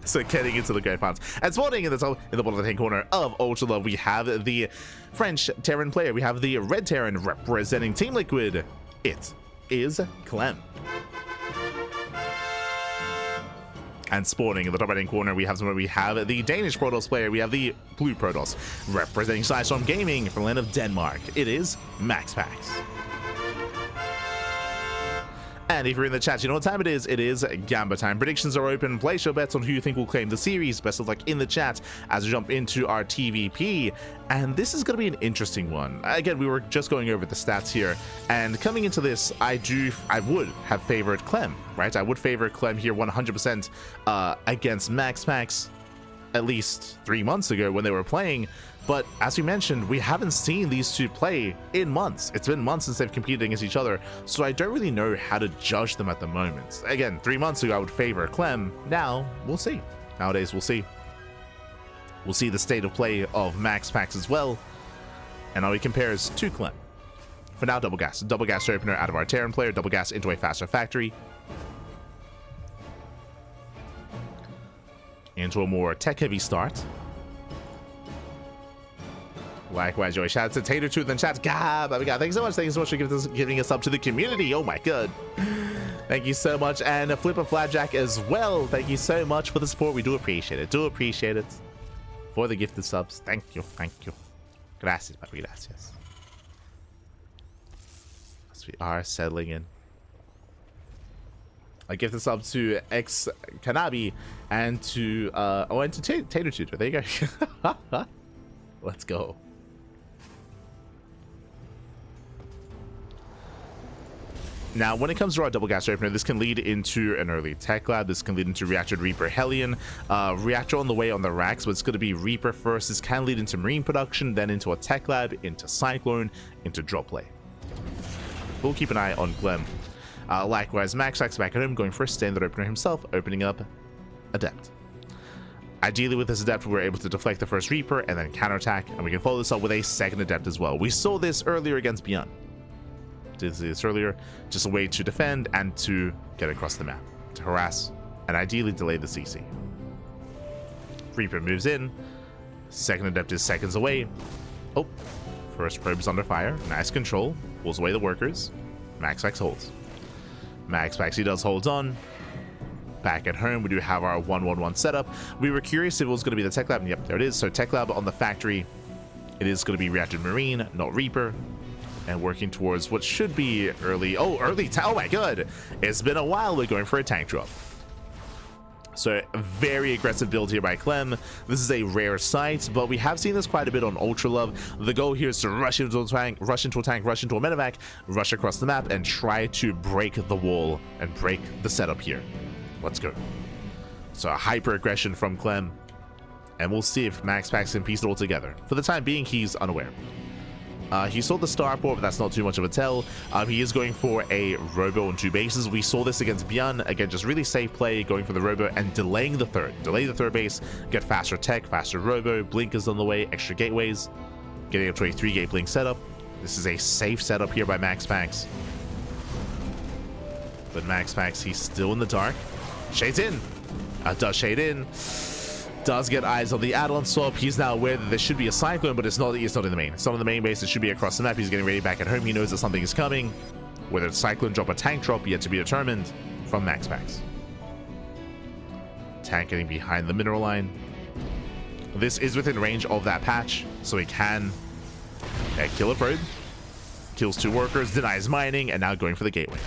So getting into the grand finals. And spawning in the top, in the bottom left-hand corner of Ultra Love, we have the French Terran player. We have the Red Terran representing Team Liquid. It is Clem. And spawning in the top right-hand corner, we have the Danish Protoss player. We have the Blue Protoss representing Sidestorm Gaming from the land of Denmark. It is MaxPax. And if you're in the chat, you know what time it is. It is Gamba time. Predictions are open. Place your bets on who you think will claim the series. Best of luck in the chat as we jump into our TvP. And this is going to be an interesting one. Again, we were just going over the stats here. And coming into this, I would have favored Clem, right? I would favor Clem here 100% against MaxPax at least 3 months ago when they were playing. But as we mentioned, we haven't seen these two play in months. It's been months since they've competed against each other, so I don't really know how to judge them at the moment. Again, 3 months ago, I would favor Clem. Now, we'll see. Nowadays, we'll see. We'll see the state of play of MaxPax as well, and how he compares to Clem. For now, double gas. Double gas opener out of our Terran player, double gas into a faster factory. Into a more tech-heavy start. Likewise, Joey. Shout out to Tater Tooth and chat. Gab, oh my God, thanks so much. Thank you so much for giving us up to the community. Oh my God. Thank you so much. And a Flipper Flapjack as well. Thank you so much for the support. We do appreciate it. Do appreciate it. For the gifted subs. Thank you. Thank you. Gracias, papi. Gracias. As we are settling in. I give this up to X Kanabi and to Tater Tooth. There you go. Let's go. Now, when it comes to our double gas opener, this can lead into an early Tech Lab. This can lead into Reactor Reaper Hellion. Reactor on the way on the racks, but it's going to be Reaper first. This can lead into Marine production, then into a Tech Lab, into Cyclone, into drop play. We'll keep an eye on Clem. Likewise, MaxPax back at home, going for a standard opener himself, opening up Adept. Ideally, with this Adept, we're able to deflect the first Reaper and then counterattack, and we can follow this up with a second Adept as well. We saw this earlier against Beyond. Did see this earlier, just a way to defend and to get across the map, to harass and ideally delay the CC. Reaper moves in, second Adept is seconds away. Oh, first probe is under fire, nice control, pulls away the workers. MaxPax holds. MaxPax, he does hold on. Back at home, we do have our 1-1-1 setup. We were curious if it was going to be the Tech Lab, and yep, there it is. So Tech Lab on the factory, it is going to be Reactor Marine, not Reaper. And working towards what should be early. Oh, oh my God. It's been a while. We're going for a tank drop. So very aggressive build here by Clem. This is a rare sight, but we have seen this quite a bit on Ultra Love. The goal here is to rush into a tank, rush into a medevac, rush across the map, and try to break the wall and break the setup here. Let's go. So a hyper aggression from Clem, and we'll see if MaxPax can piece it all together. For the time being, he's unaware. He saw the starport, but that's not too much of a tell. He is going for a robo on 2 bases. We saw this against Beyond. Again, just really safe play, going for the robo and delaying the third. Delay the third base, get faster tech, faster robo, blinkers on the way, extra gateways, getting up to a 3-gate blink setup. This is a safe setup here by MaxPax. But MaxPax, he's still in the dark. Shades in. Does shade in. Does get eyes on the add-on swap. He's now aware that there should be a Cyclone, but it's not in the main. It's not in the main base. It should be across the map. He's getting ready back at home. He knows that something is coming. Whether it's Cyclone drop or tank drop, yet to be determined from MaxPax. Tank getting behind the mineral line. This is within range of that patch, so he can kill a probe. Kills 2 workers, denies mining, and now going for the gateway.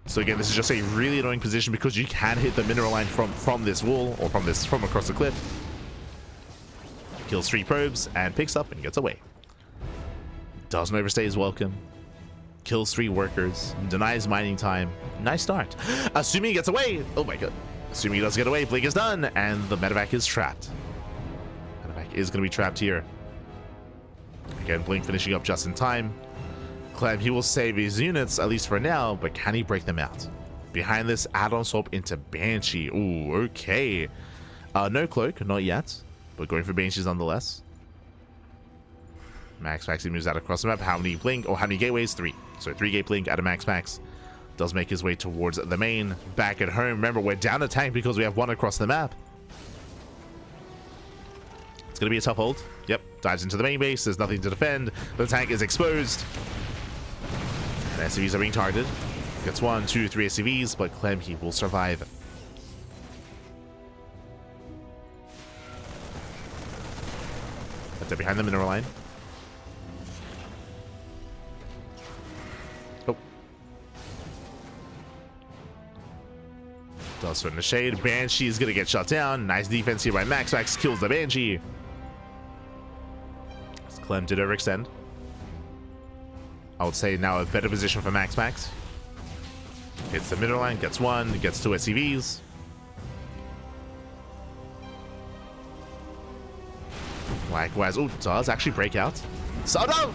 So again, this is just a really annoying position because you can hit the mineral line from this wall or from across the cliff. Kills 3 probes and picks up and gets away. Doesn't overstay his welcome. Kills 3 workers. Denies mining time. Nice start. Assuming he gets away. Oh my God. Assuming he does get away, blink is done, and the medevac is trapped. Medevac is going to be trapped here. Again, blink finishing up just in time. Clem, he will save his units, at least for now, but can he break them out? Behind this, add-on swap into Banshee. Ooh, okay. No cloak, not yet, but going for Banshees nonetheless. MaxPax moves out across the map. How many blink, or how many gateways? 3. So 3-gate blink out of MaxPax. Does make his way towards the main. Back at home. Remember, we're down a tank because we have one across the map. It's going to be a tough hold. Yep. Dives into the main base. There's nothing to defend. The tank is exposed. And SCVs are being targeted. Gets 1, 2, 3 SCVs, but Clem, he will survive. But they're behind the mineral line. Oh. Does throw in the shade. Banshee is going to get shut down. Nice defense here by MaxPax. Kills the Banshee. Clem did overextend. I would say now a better position for MaxPax. Hits the middle line, gets 1, gets 2 SCVs. Likewise, oh, does actually break out. So, no!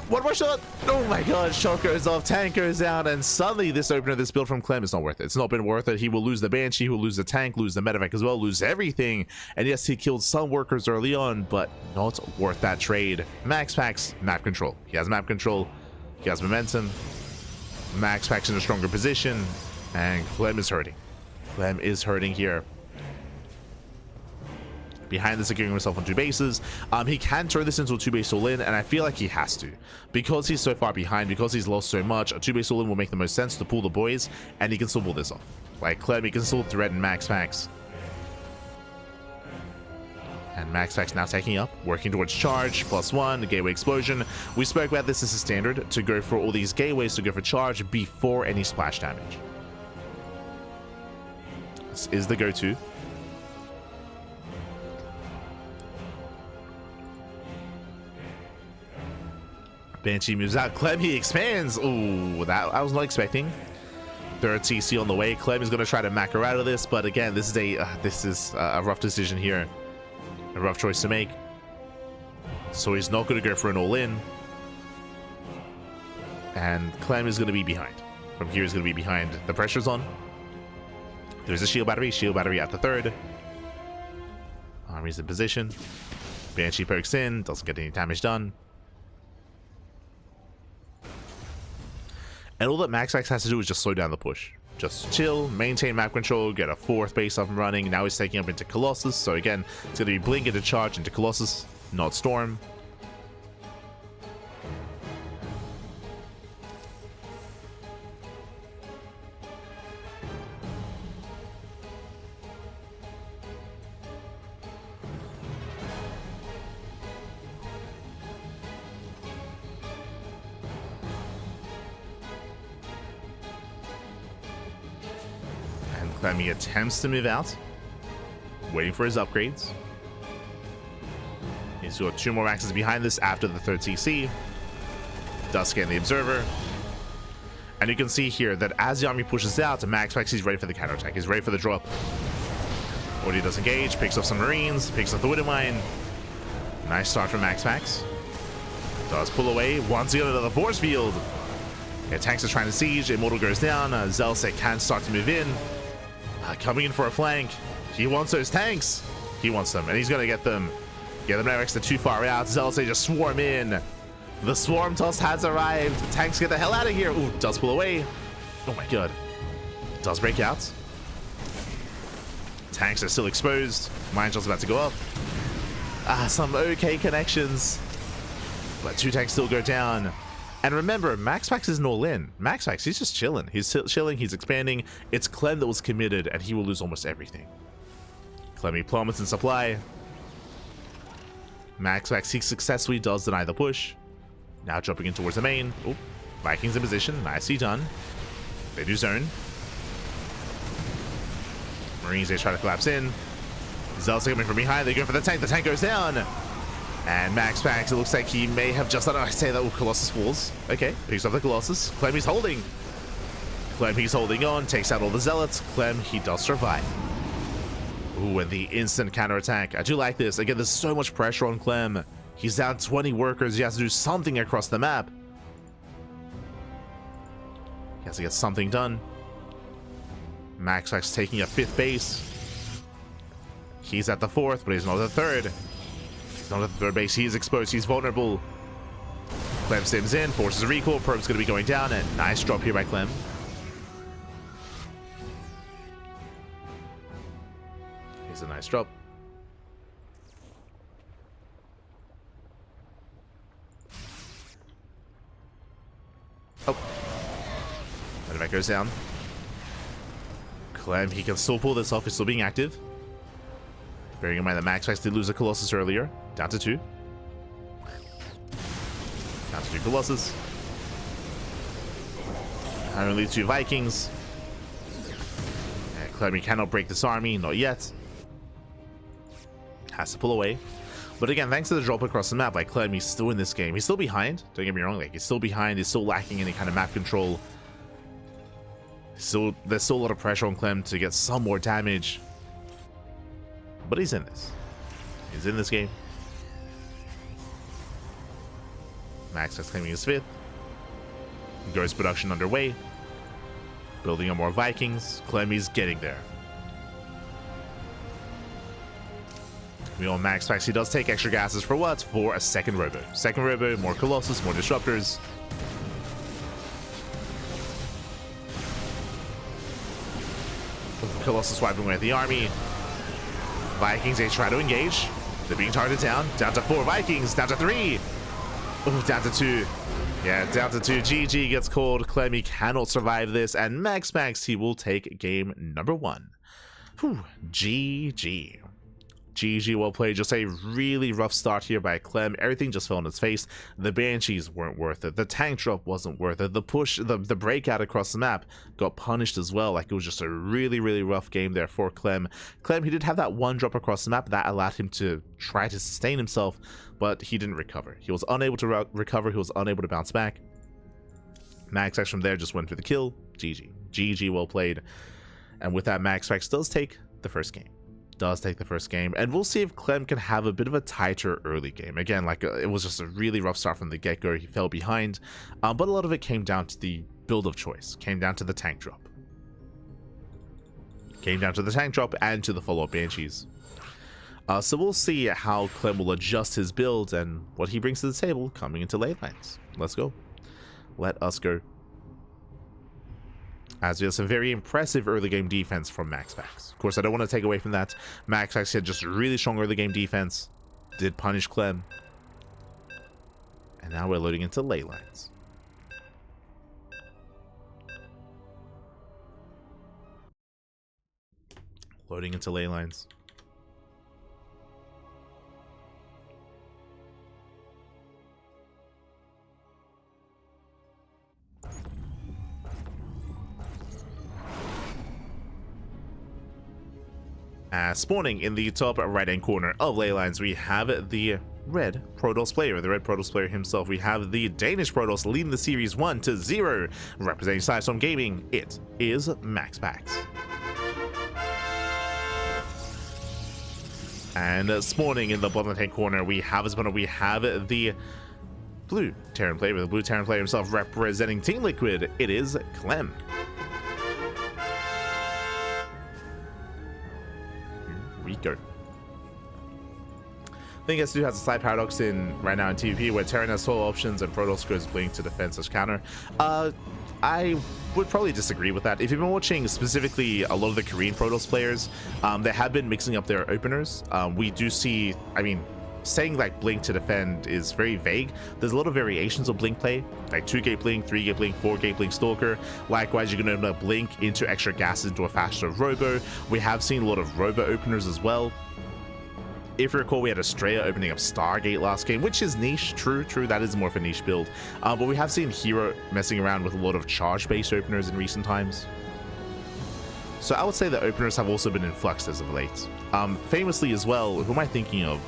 One more shot! Oh my god, shot goes off, tank goes down, and suddenly this opener, this build from Clem is not worth it. It's not been worth it. He will lose the Banshee, he will lose the tank, lose the medevac as well, lose everything. And yes, he killed some workers early on, but not worth that trade. MaxPax, map control. He has map control. He has momentum. MaxPax in a stronger position, and Clem is hurting. Clem is hurting here. Behind this, securing himself on 2 bases. He can turn this into a 2-base all-in, and I feel like he has to. Because he's so far behind, because he's lost so much, a 2-base all-in will make the most sense to pull the boys, and he can still pull this off. Like Clem, he can still threaten MaxPax. And MaxPax now taking up, working towards charge, +1, the gateway explosion. We spoke about this as a standard, to go for all these gateways, to go for charge before any splash damage. This is the go-to. Banshee moves out. Clem, he expands. Ooh, that I was not expecting. Third TC on the way. Clem is going to try to macro out of this, but again, this is a rough decision here. A rough choice to make. So he's not going to go for an all-in. And Clem is going to be behind. From here, he's going to be behind. The pressure's on. There's a shield battery at the third. Army's in position. Banshee pokes in, doesn't get any damage done. And all that MaxPax has to do is just slow down the push. Just chill, maintain map control, get a 4th base up and running. Now he's taking up into Colossus. So again, it's going to be Blink into charge into Colossus, not Storm. Clem attempts to move out, waiting for his upgrades. He's got 2 more maxes behind this after the 3rd TC. Does scan the observer. And you can see here that as the army pushes out, MaxPax is ready for the counterattack. He's ready for the drop. Audio does engage, picks up some Marines, picks up the Widow Mine. Nice start from MaxPax. Does pull away, once again another force field. Yeah, tanks are trying to siege, Immortal goes down, Zelset can start to move in. Coming in for a flank. He wants those tanks. He wants them, and he's going to get them. Yeah, the Mavericks are too far out. Zelset just swarm in. The swarm toss has arrived. The tanks get the hell out of here. Ooh, does pull away. Oh my god. Does break out. Tanks are still exposed. Mine shot's about to go up. Some okay connections. But 2 tanks still go down. And remember, MaxPax isn't all in. MaxPax, he's just chilling. He's chilling, he's expanding. It's Clem that was committed, and he will lose almost everything. Clem plummets in supply. MaxPax, he successfully does deny the push. Now jumping in towards the main. Oh, Vikings in position. Nicely done. They do zone. Marines, they try to collapse in. Zelsa coming from behind. They go for the tank. The tank goes down. And MaxPax, it looks like he may have just... I say that. Oh, Colossus falls. Okay, picks up the Colossus. Clem, he's holding. Clem, he's holding on. Takes out all the Zealots. Clem, he does survive. Ooh, and the instant counterattack. I do like this. Again, there's so much pressure on Clem. He's down 20 workers. He has to do something across the map. He has to get something done. MaxPax taking a 5th base. He's at the 4th, but he's not at the 3rd. He's not at the 3rd base. He is exposed. He's vulnerable. Clem stims in, forces a recall. Probe's going to be going down. And nice drop here by Clem. It's a nice drop. Oh. That goes down. Clem, he can still pull this off. He's still being active. Bearing in mind that MaxPax did lose a Colossus earlier. Down to 2. Down to 2 Colossus. Only 2 Vikings. And Clem, cannot break this army. Not yet. Has to pull away. But again, thanks to the drop across the map, like Clem, he's still in this game. He's still behind. Don't get me wrong. Like, he's still behind. He's still lacking any kind of map control. So there's still a lot of pressure on Clem to get some more damage. But he's in this. He's in this game. MaxPax claiming his 5th. Ghost production underway. Building up more Vikings. Clemmy's getting there. We all MaxPax. He does take extra gases for what? For a second Robo. Second Robo, more Colossus, more Disruptors. Colossus wiping away the army. Vikings, they try to engage. They're being targeted down. Down to 4 Vikings. Down to 3. Oh, down to 2. Yeah, down to 2. GG gets called. Clemmy cannot survive this. And MaxPax, he will take game number 1. Whew. GG. GG, well played. Just a really rough start here by Clem. Everything just fell on his face. The Banshees weren't worth it. The tank drop wasn't worth it. The push, the breakout across the map got punished as well. Like, it was just a really, really rough game there for Clem. Clem, he did have that one drop across the map that allowed him to try to sustain himself, but he didn't recover. He was unable to recover. He was unable to bounce back. MaxPax from there just went for the kill. GG. GG, well played. And with that, MaxPax does take the first game. And we'll see if Clem can have a bit of a tighter early game. Again, like, it was just a really rough start from the get-go. He fell behind, but a lot of it came down to the build of choice, came down to the tank drop, and to the follow-up Banshees. So we'll see how Clem will adjust his build and what he brings to the table coming into late lines. Let's go. Let us go. As we have some very impressive early game defense from MaxPax. Of course, I don't want to take away from that. MaxPax had just really strong early game defense. Did punish Clem. And now we're loading into ley lines. Loading into ley lines. Spawning in the top right-hand corner of ley lines, we have the red Protoss player, himself. We have the Danish Protoss leading the series 1-0, representing Sidestorm Gaming. It is MaxPax. And spawning in the bottom left-hand corner, we have the blue Terran player, himself, representing Team Liquid. It is Clem. Go. I think S2 has a slight paradox in right now in TvP where Terran has 12 options and Protoss goes blink to defense/counter. I would probably disagree with that. If you've been watching specifically a lot of the Korean Protoss players, they have been mixing up their openers. We do see, I mean, saying like blink to defend is very vague. There's a lot of variations of blink play, like 2-gate blink, 3-gate blink, 4-gate blink stalker. Likewise, you're going to blink into extra gas into a faster robo. We have seen a lot of robo openers as well. If you recall, we had Estrella opening up Stargate last game, which is niche. True, that is more of a niche build. But we have seen Hero messing around with a lot of charge-based openers in recent times. So I would say that openers have also been in flux as of late. Famously as well, who am I thinking of?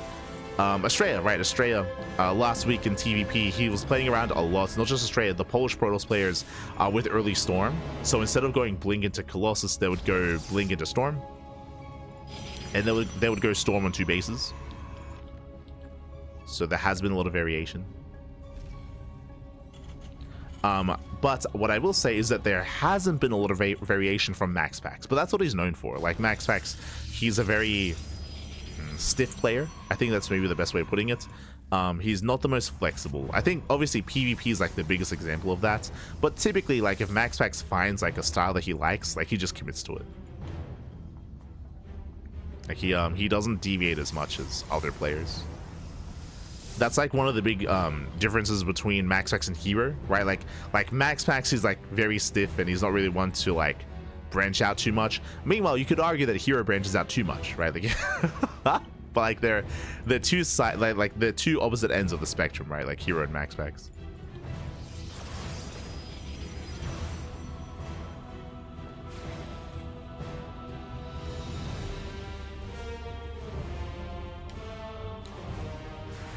Estrella, right? Estrella, last week in TvP, he was playing around a lot. Not just Estrella, the Polish Protoss players with early Storm. So instead of going blink into Colossus, they would go blink into Storm. And they would go Storm on 2 bases. So there has been a lot of variation. But what I will say is that there hasn't been a lot of variation from MaxPax. But that's what he's known for. Like, MaxPax, he's a very stiff player. I think that's maybe the best way of putting it. He's not the most flexible. I think obviously PvP is like the biggest example of that, but typically, like, if MaxPax finds like a style that he likes, like, he just commits to it. Like he doesn't deviate as much as other players. That's like one of the big differences between MaxPax and Hero, right? Like MaxPax is like very stiff and he's not really one to like branch out too much. Meanwhile, you could argue that Hero branches out too much, right? Like, but like they're two side like the two opposite ends of the spectrum, right? Like Hero and MaxPax.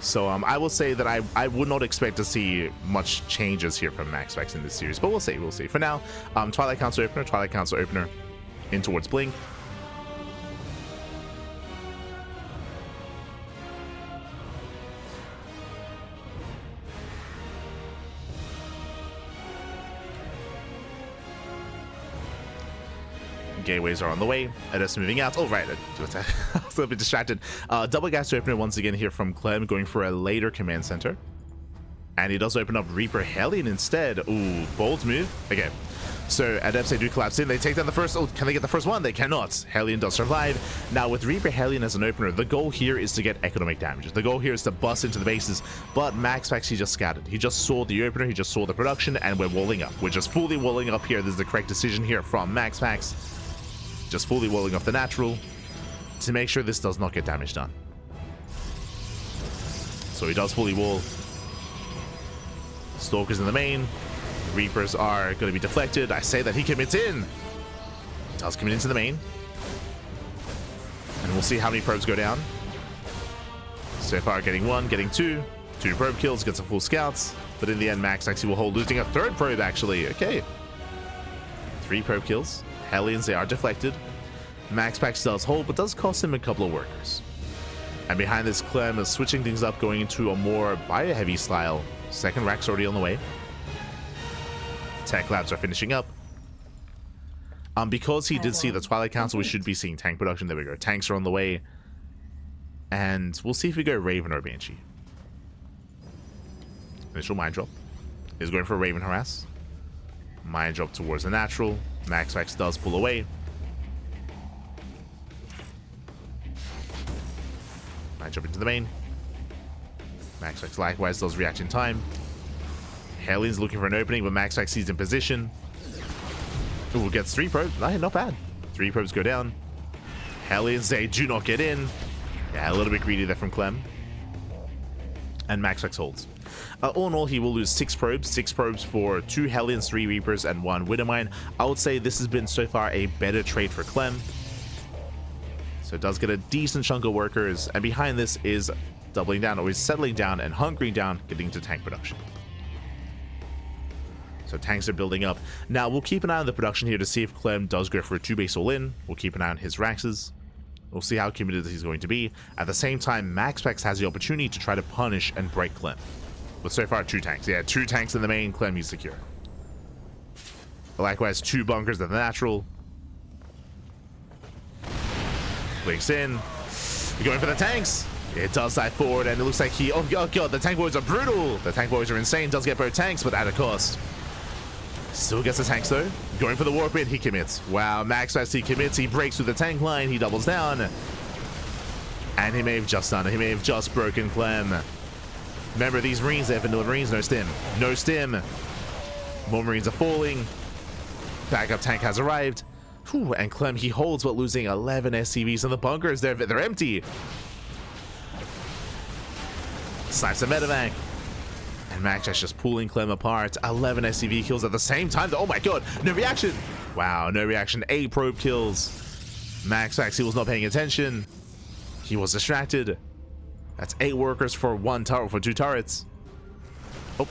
So I will say that I would not expect to see much changes here from MaxPax in this series, but we'll see. For now, Twilight Council Opener in towards Blink. Gateways are on the way. Edis moving out. Oh, right. I was a little bit distracted. Double gas opener once again here from Clem, going for a later command center. And he does open up Reaper Hellion instead. Ooh, bold move. Okay. So Adepts, they do collapse in. They take down the first. Oh, can they get the first one? They cannot. Hellion does survive. Now, with Reaper Hellion as an opener, the goal here is to get economic damages. The goal here is to bust into the bases. But MaxPax, he just scattered. He just saw the opener. He just saw the production. And we're walling up. We're just fully walling up here. This is the correct decision here from MaxPax. Just fully walling off the natural to make sure this does not get damage done. So he does fully wall. Stalkers in the main. Reapers are going to be deflected. I say that he commits in. Does commit into the main. And we'll see how many probes go down. So far getting one, getting two. 2 probe kills, gets a full scouts. But in the end, Max actually will hold, losing a 3rd probe actually. Okay. 3 probe kills. Hellions, they are deflected. MaxPax does hold, but does cost him a couple of workers. And behind this, Clem is switching things up, going into a more bio-heavy style. 2nd rack's already on the way. Tech labs are finishing up. Because he did see the Twilight Council, we should be seeing tank production. There we go. Tanks are on the way. And we'll see if we go Raven or Banshee. Initial Mind Drop. Is going for a Raven Harass. Mind Drop towards the natural. MaxPax does pull away. Mind Drop into the main. MaxPax likewise does react in time. Hellion's looking for an opening, but MaxPax sees in position. Ooh, gets 3 probes. Not bad. 3 probes go down. Hellions, they do not get in. Yeah, a little bit greedy there from Clem. And MaxPax holds. All in all, he will lose 6 probes. 6 probes for 2 Hellions, 3 Reapers, and 1 Widowmine. I would say this has been so far a better trade for Clem. So it does get a decent chunk of workers. And behind this is doubling down, or is settling down and hunkering down, getting to tank production. So tanks are building up. Now, we'll keep an eye on the production here to see if Clem does go for a 2-base all-in. We'll keep an eye on his Raxes. We'll see how committed he's going to be. At the same time, MaxPax has the opportunity to try to punish and break Clem. But so far, 2 tanks. Yeah, 2 tanks in the main. Clem is secure. Likewise, 2 bunkers at the natural. Blinks in. We're going for the tanks. It does dive forward, and it looks like he... Oh, God, the tank boys are brutal. The tank boys are insane. Does get both tanks, but at a cost. Still gets the tanks, though. Going for the warp in. He commits. Wow, MaxPax, he commits. He breaks through the tank line. He doubles down. And he may have just done it. He may have just broken Clem. Remember, these Marines, they have vanilla Marines. No stim. No stim. More Marines are falling. Backup tank has arrived. Whew, and Clem, he holds, but losing 11 SCVs in the bunkers. They're empty. Snipes a medevac. And MaxPax just pulling Clem apart. 11 SCV kills at the same time. Oh my god, no reaction. Wow, no reaction. 8 probe kills. MaxPax, he was not paying attention. He was distracted. That's 8 workers for 1 turret, for 2 turrets. Oh.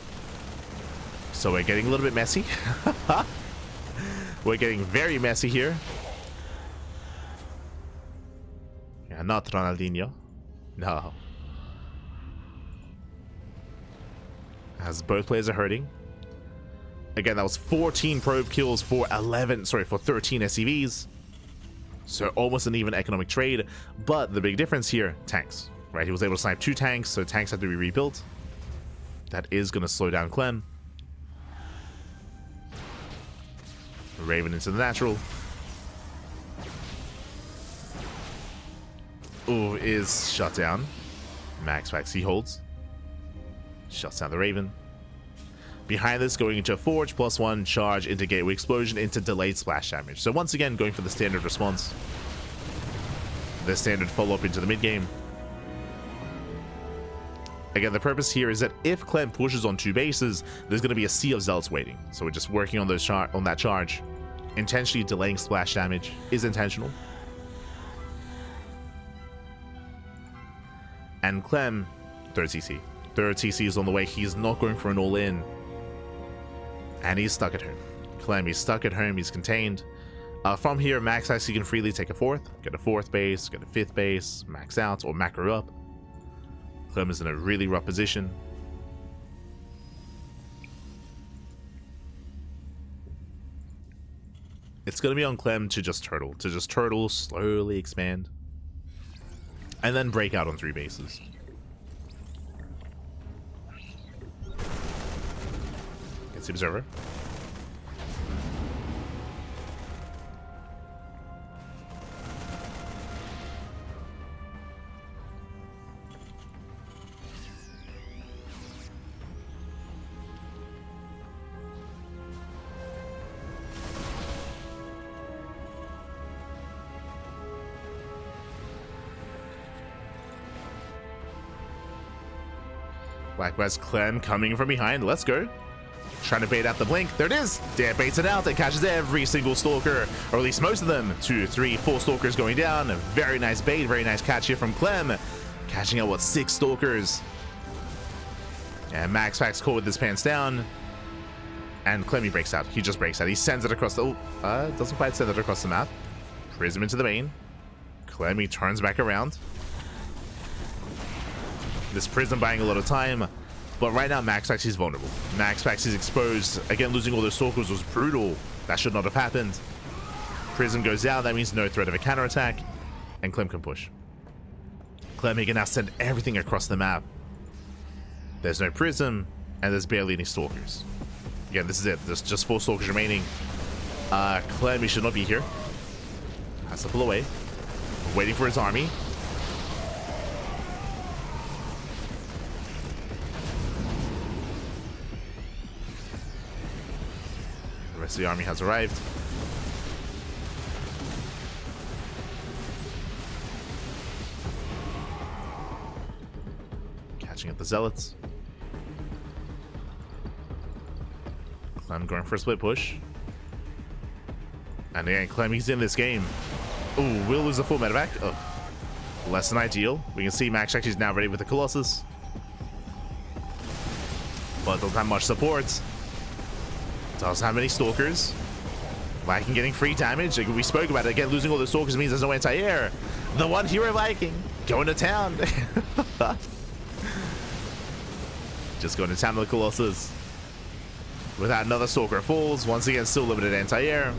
So we're getting a little bit messy. We're getting very messy here. Yeah, not Ronaldinho. No. As both players are hurting. Again, that was 14 probe kills for 13 SCVs. So almost an even economic trade. But the big difference here, tanks. Right, he was able to snipe 2 tanks, so tanks had to be rebuilt. That is going to slow down Clem. Raven into the natural. Ooh, is shut down. MaxPax, he holds. Shuts down the Raven. Behind this, going into a Forge, +1, charge into Gateway Explosion, into delayed splash damage. So once again, going for the standard response. The standard follow-up into the mid-game. Again, the purpose here is that if Clem pushes on 2 bases, there's going to be a sea of Zealots waiting. So we're just working on those on that charge. Intentionally delaying splash damage is intentional. And Clem, third CC. Third CC is on the way. He's not going for an all-in. And he's stuck at home. Clem, he's stuck at home. He's contained. From here, MaxPax, you can freely take a 4th, get a 4th base, get a 5th base, max out, or macro up. Clem is in a really rough position. It's going to be on Clem to just turtle, slowly expand, and then break out on 3 bases. Gets the Observer. Likewise, Clem coming from behind. Let's go. Trying to bait out the blink. There it is. Dare baits it out and catches every single stalker, or at least most of them. 2, 3, 4 stalkers going down. A very nice bait, very nice catch here from Clem. Catching out, what, 6 stalkers. And MaxPax caught with his pants down. And Clem, he breaks out. He just breaks out. He sends it across the... doesn't quite send it across the map. Prism into the main. Clem, he turns back around. This Prism buying a lot of time, but right now MaxPax is vulnerable. MaxPax is exposed. Again, losing all those stalkers was brutal. That should not have happened. Prism goes down. That means no threat of a counterattack, and Clem can push. Clem, he can now send everything across the map. There's no Prism, and there's barely any stalkers. Again, this is it. There's just 4 stalkers remaining. Clem, he should not be here. Has to pull away. Waiting for his army. The rest of the army has arrived. Catching up the Zealots. Clem going for a split push. And again, Clem, he's in this game. Ooh, will lose a full medevac. Oh, less than ideal. We can see MaxPax is now ready with the Colossus. But don't have much support. Doesn't have many stalkers. Viking getting free damage. Like we spoke about it. Again, losing all the stalkers means there's no anti-air. The one hero Viking going to town. Just going to town with the Colossus. Without another stalker falls. Once again, still limited anti-air.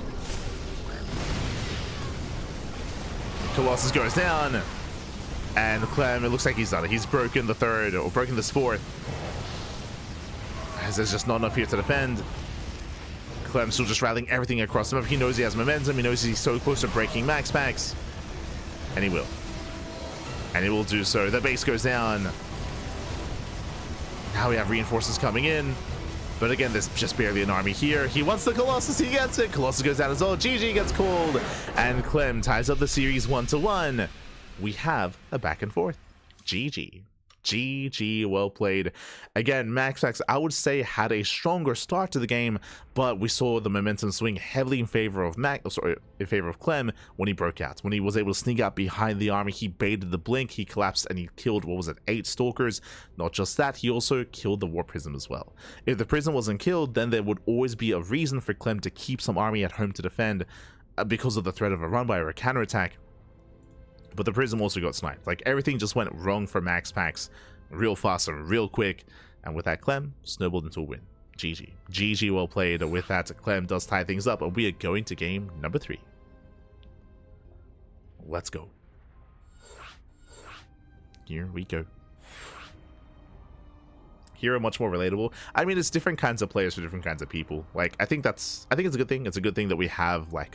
Colossus goes down. And Clem, it looks like he's done it. He's broken the 3rd, or broken this 4th. As there's just not enough here to defend. Clem's still just rallying everything across him. He knows he has momentum. He knows he's so close to breaking MaxPax. And he will. And he will do so. The base goes down. Now we have reinforcements coming in. But again, there's just barely an army here. He wants the Colossus. He gets it. Colossus goes down as well. GG gets called. And Clem ties up the series 1-1. We have a back and forth. GG. GG, well played. Again, MaxPax, I would say, had a stronger start to the game, but we saw the momentum swing heavily in favor of Clem when he broke out. When he was able to sneak out behind the army, he baited the blink, he collapsed, and he killed, what was it, 8 stalkers. Not just that, he also killed the War Prism as well. If the Prism wasn't killed, then there would always be a reason for Clem to keep some army at home to defend because of the threat of a run by or a counterattack. But the Prism also got sniped. Like, everything just went wrong for MaxPax real fast and real quick. And with that, Clem snowballed into a win. GG. GG, well played. With that, Clem does tie things up, and we are going to game number 3. Let's go. Here we go. Here are much more relatable. I mean, it's different kinds of players for different kinds of people. Like, I think it's a good thing. It's a good thing that we have, like,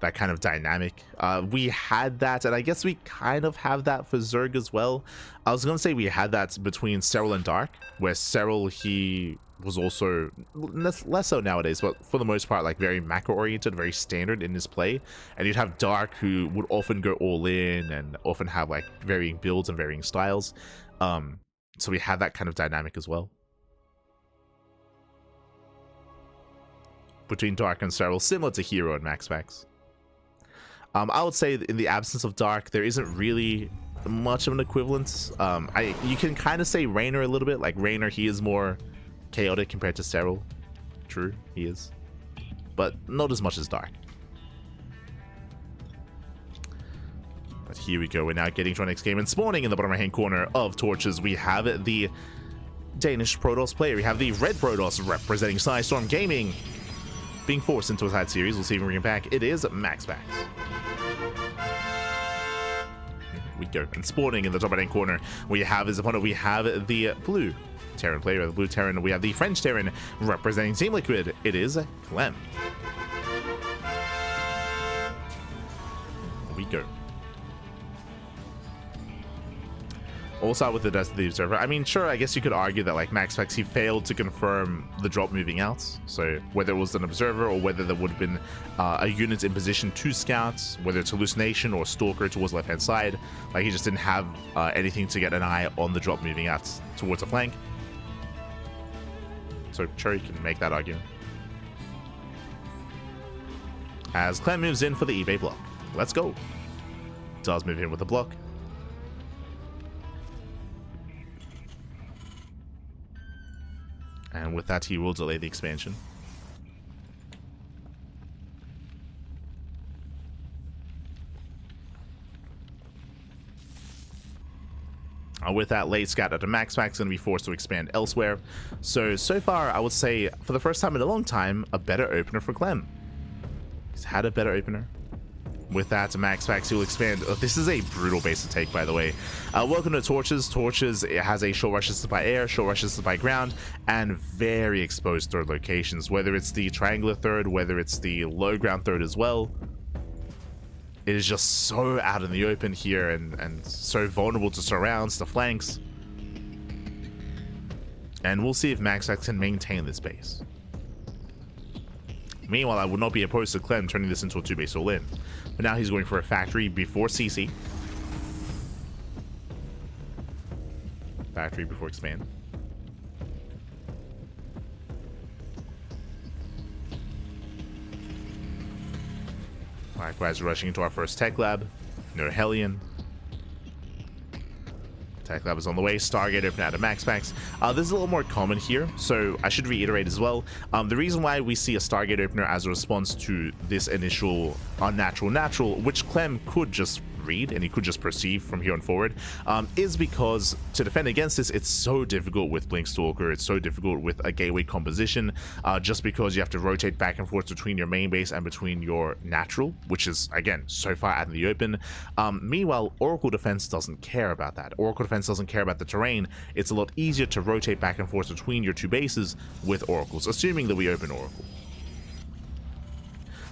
that kind of dynamic. We had that, and I guess we kind of have that for Zerg as well. I was gonna say we had that between Serral and Dark, where Serral, he was also less so nowadays, but for the most part like very macro oriented, very standard in his play. And you'd have Dark, who would often go all in and often have like varying builds and varying styles. So we had that kind of dynamic as well between Dark and Serral, similar to Hero and MaxPax. I would say that in the absence of Dark, there isn't really much of an equivalence. You can kind of say Raynor a little bit. Like Raynor, he is more chaotic compared to Serral. True, he is, but not as much as Dark. But here we go. We're now getting to our next game, and spawning in the bottom right hand corner of Torches, we have the Danish Protoss player. We have the Red Protoss representing Storm Gaming, being forced into a tied series. We'll see if we can back. It is MaxPax. We go, and spawning in the top right hand corner, we have his opponent. We have the blue Terran player, the blue Terran. We have the French Terran representing Team Liquid. It is Clem. We go. We'll start with the Death of the Observer. I mean, sure, I guess you could argue that like MaxPax, he failed to confirm the drop moving out. So whether it was an observer or whether there would have been a unit in position to scout, whether it's hallucination or stalker towards the left hand side, like he just didn't have anything to get an eye on the drop moving out towards a flank. So sure, you can make that argument. As Clem moves in for the eBay block. Let's go. Does move in with the block. And with that, he will delay the expansion. With that, late scout out of MaxPax going to be forced to expand elsewhere. So far, I would say, for the first time in a long time, a better opener for Clem. He's had a better opener. With that, MaxPax, he will expand. Oh, this is a brutal base to take, by the way. Welcome to Torches. Torches, it has a short rushes by air, short rushes by ground, and very exposed third locations, whether it's the triangular third, whether it's the low ground third as well. It is just so out in the open here, and so vulnerable to surrounds, to flanks. And we'll see if MaxPax can maintain this base. Meanwhile, I would not be opposed to Clem turning this into a 2-base all-in. But now he's going for a factory before CC. Factory before expand. Likewise, rushing into our first tech lab. No Hellion. Tech lab is on the way. Stargate open out of MaxPax. This is a little more common here, so I should reiterate as well. The reason why we see a Stargate opener as a response to this initial unnatural natural, which Clem could just read and he could just perceive from here on forward, is because to defend against this, it's so difficult with Blink Stalker, it's so difficult with a gateway composition, just because you have to rotate back and forth between your main base and between your natural, which is, again, so far out in the open. Meanwhile, Oracle Defense doesn't care about that. Oracle Defense doesn't care about the terrain. It's a lot easier to rotate back and forth between your two bases with Oracles, assuming that we open Oracle.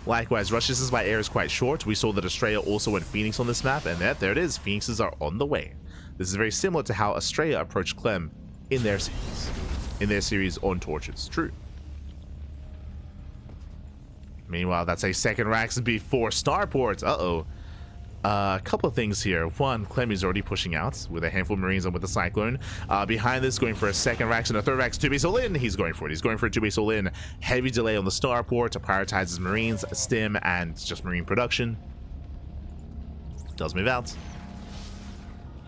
Likewise, rushes by air is quite short. We saw that Australia also went Phoenix on this map, and there it is. Phoenixes are on the way. This is very similar to how Australia approached Clem in their series on Torches. True. Meanwhile, that's a second Rax before Starport. Uh-oh. A couple of things here. One, Clem is already pushing out with a handful of Marines and with the Cyclone. Behind this, going for a second Rax and a third Rax, 2-base all-in. He's going for it. He's going for a 2-base all-in. Heavy delay on the Starport to prioritize his Marines, Stim, and just Marine production. Does move out.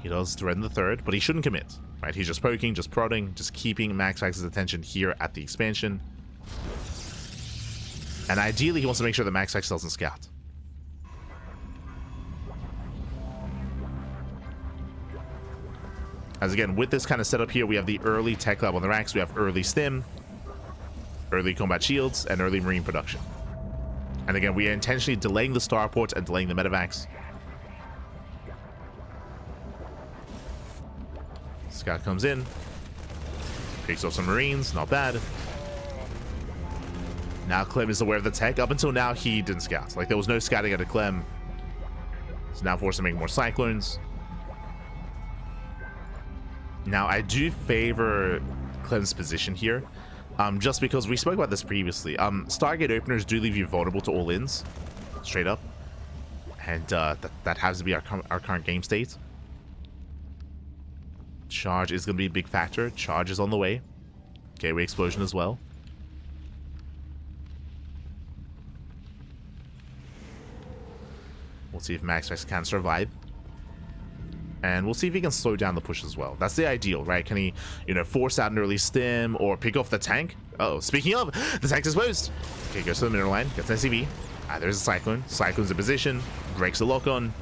He does threaten the third, but he shouldn't commit. Right? He's just poking, just prodding, just keeping MaxPax's attention here at the expansion. And ideally, he wants to make sure that MaxPax doesn't scout. As again, with this kind of setup here, we have the early tech lab on the racks, we have early stim, early combat shields, and early marine production. And again, we are intentionally delaying the starport and delaying the medevacs. Scout comes in, picks off some marines, not bad. Now Clem is aware of the tech. Up until now, he didn't scout. Like, there was no scouting out of Clem. So now forced to make more cyclones. Now, I do favor Clem's position here. Just because we spoke about this previously. Stargate openers do leave you vulnerable to all-ins. Straight up. And that has to be our current game state. Charge is going to be a big factor. Charge is on the way. Gateway explosion as well. We'll see if MaxPax can survive. And we'll see if he can slow down the push as well. That's the ideal, right? Can he, you know, force out an early stim or pick off the tank? Oh, speaking of, the tank's exposed. Okay, goes to the middle line, gets an SCV. There's a Cyclone. Cyclone's in position, breaks the lock on.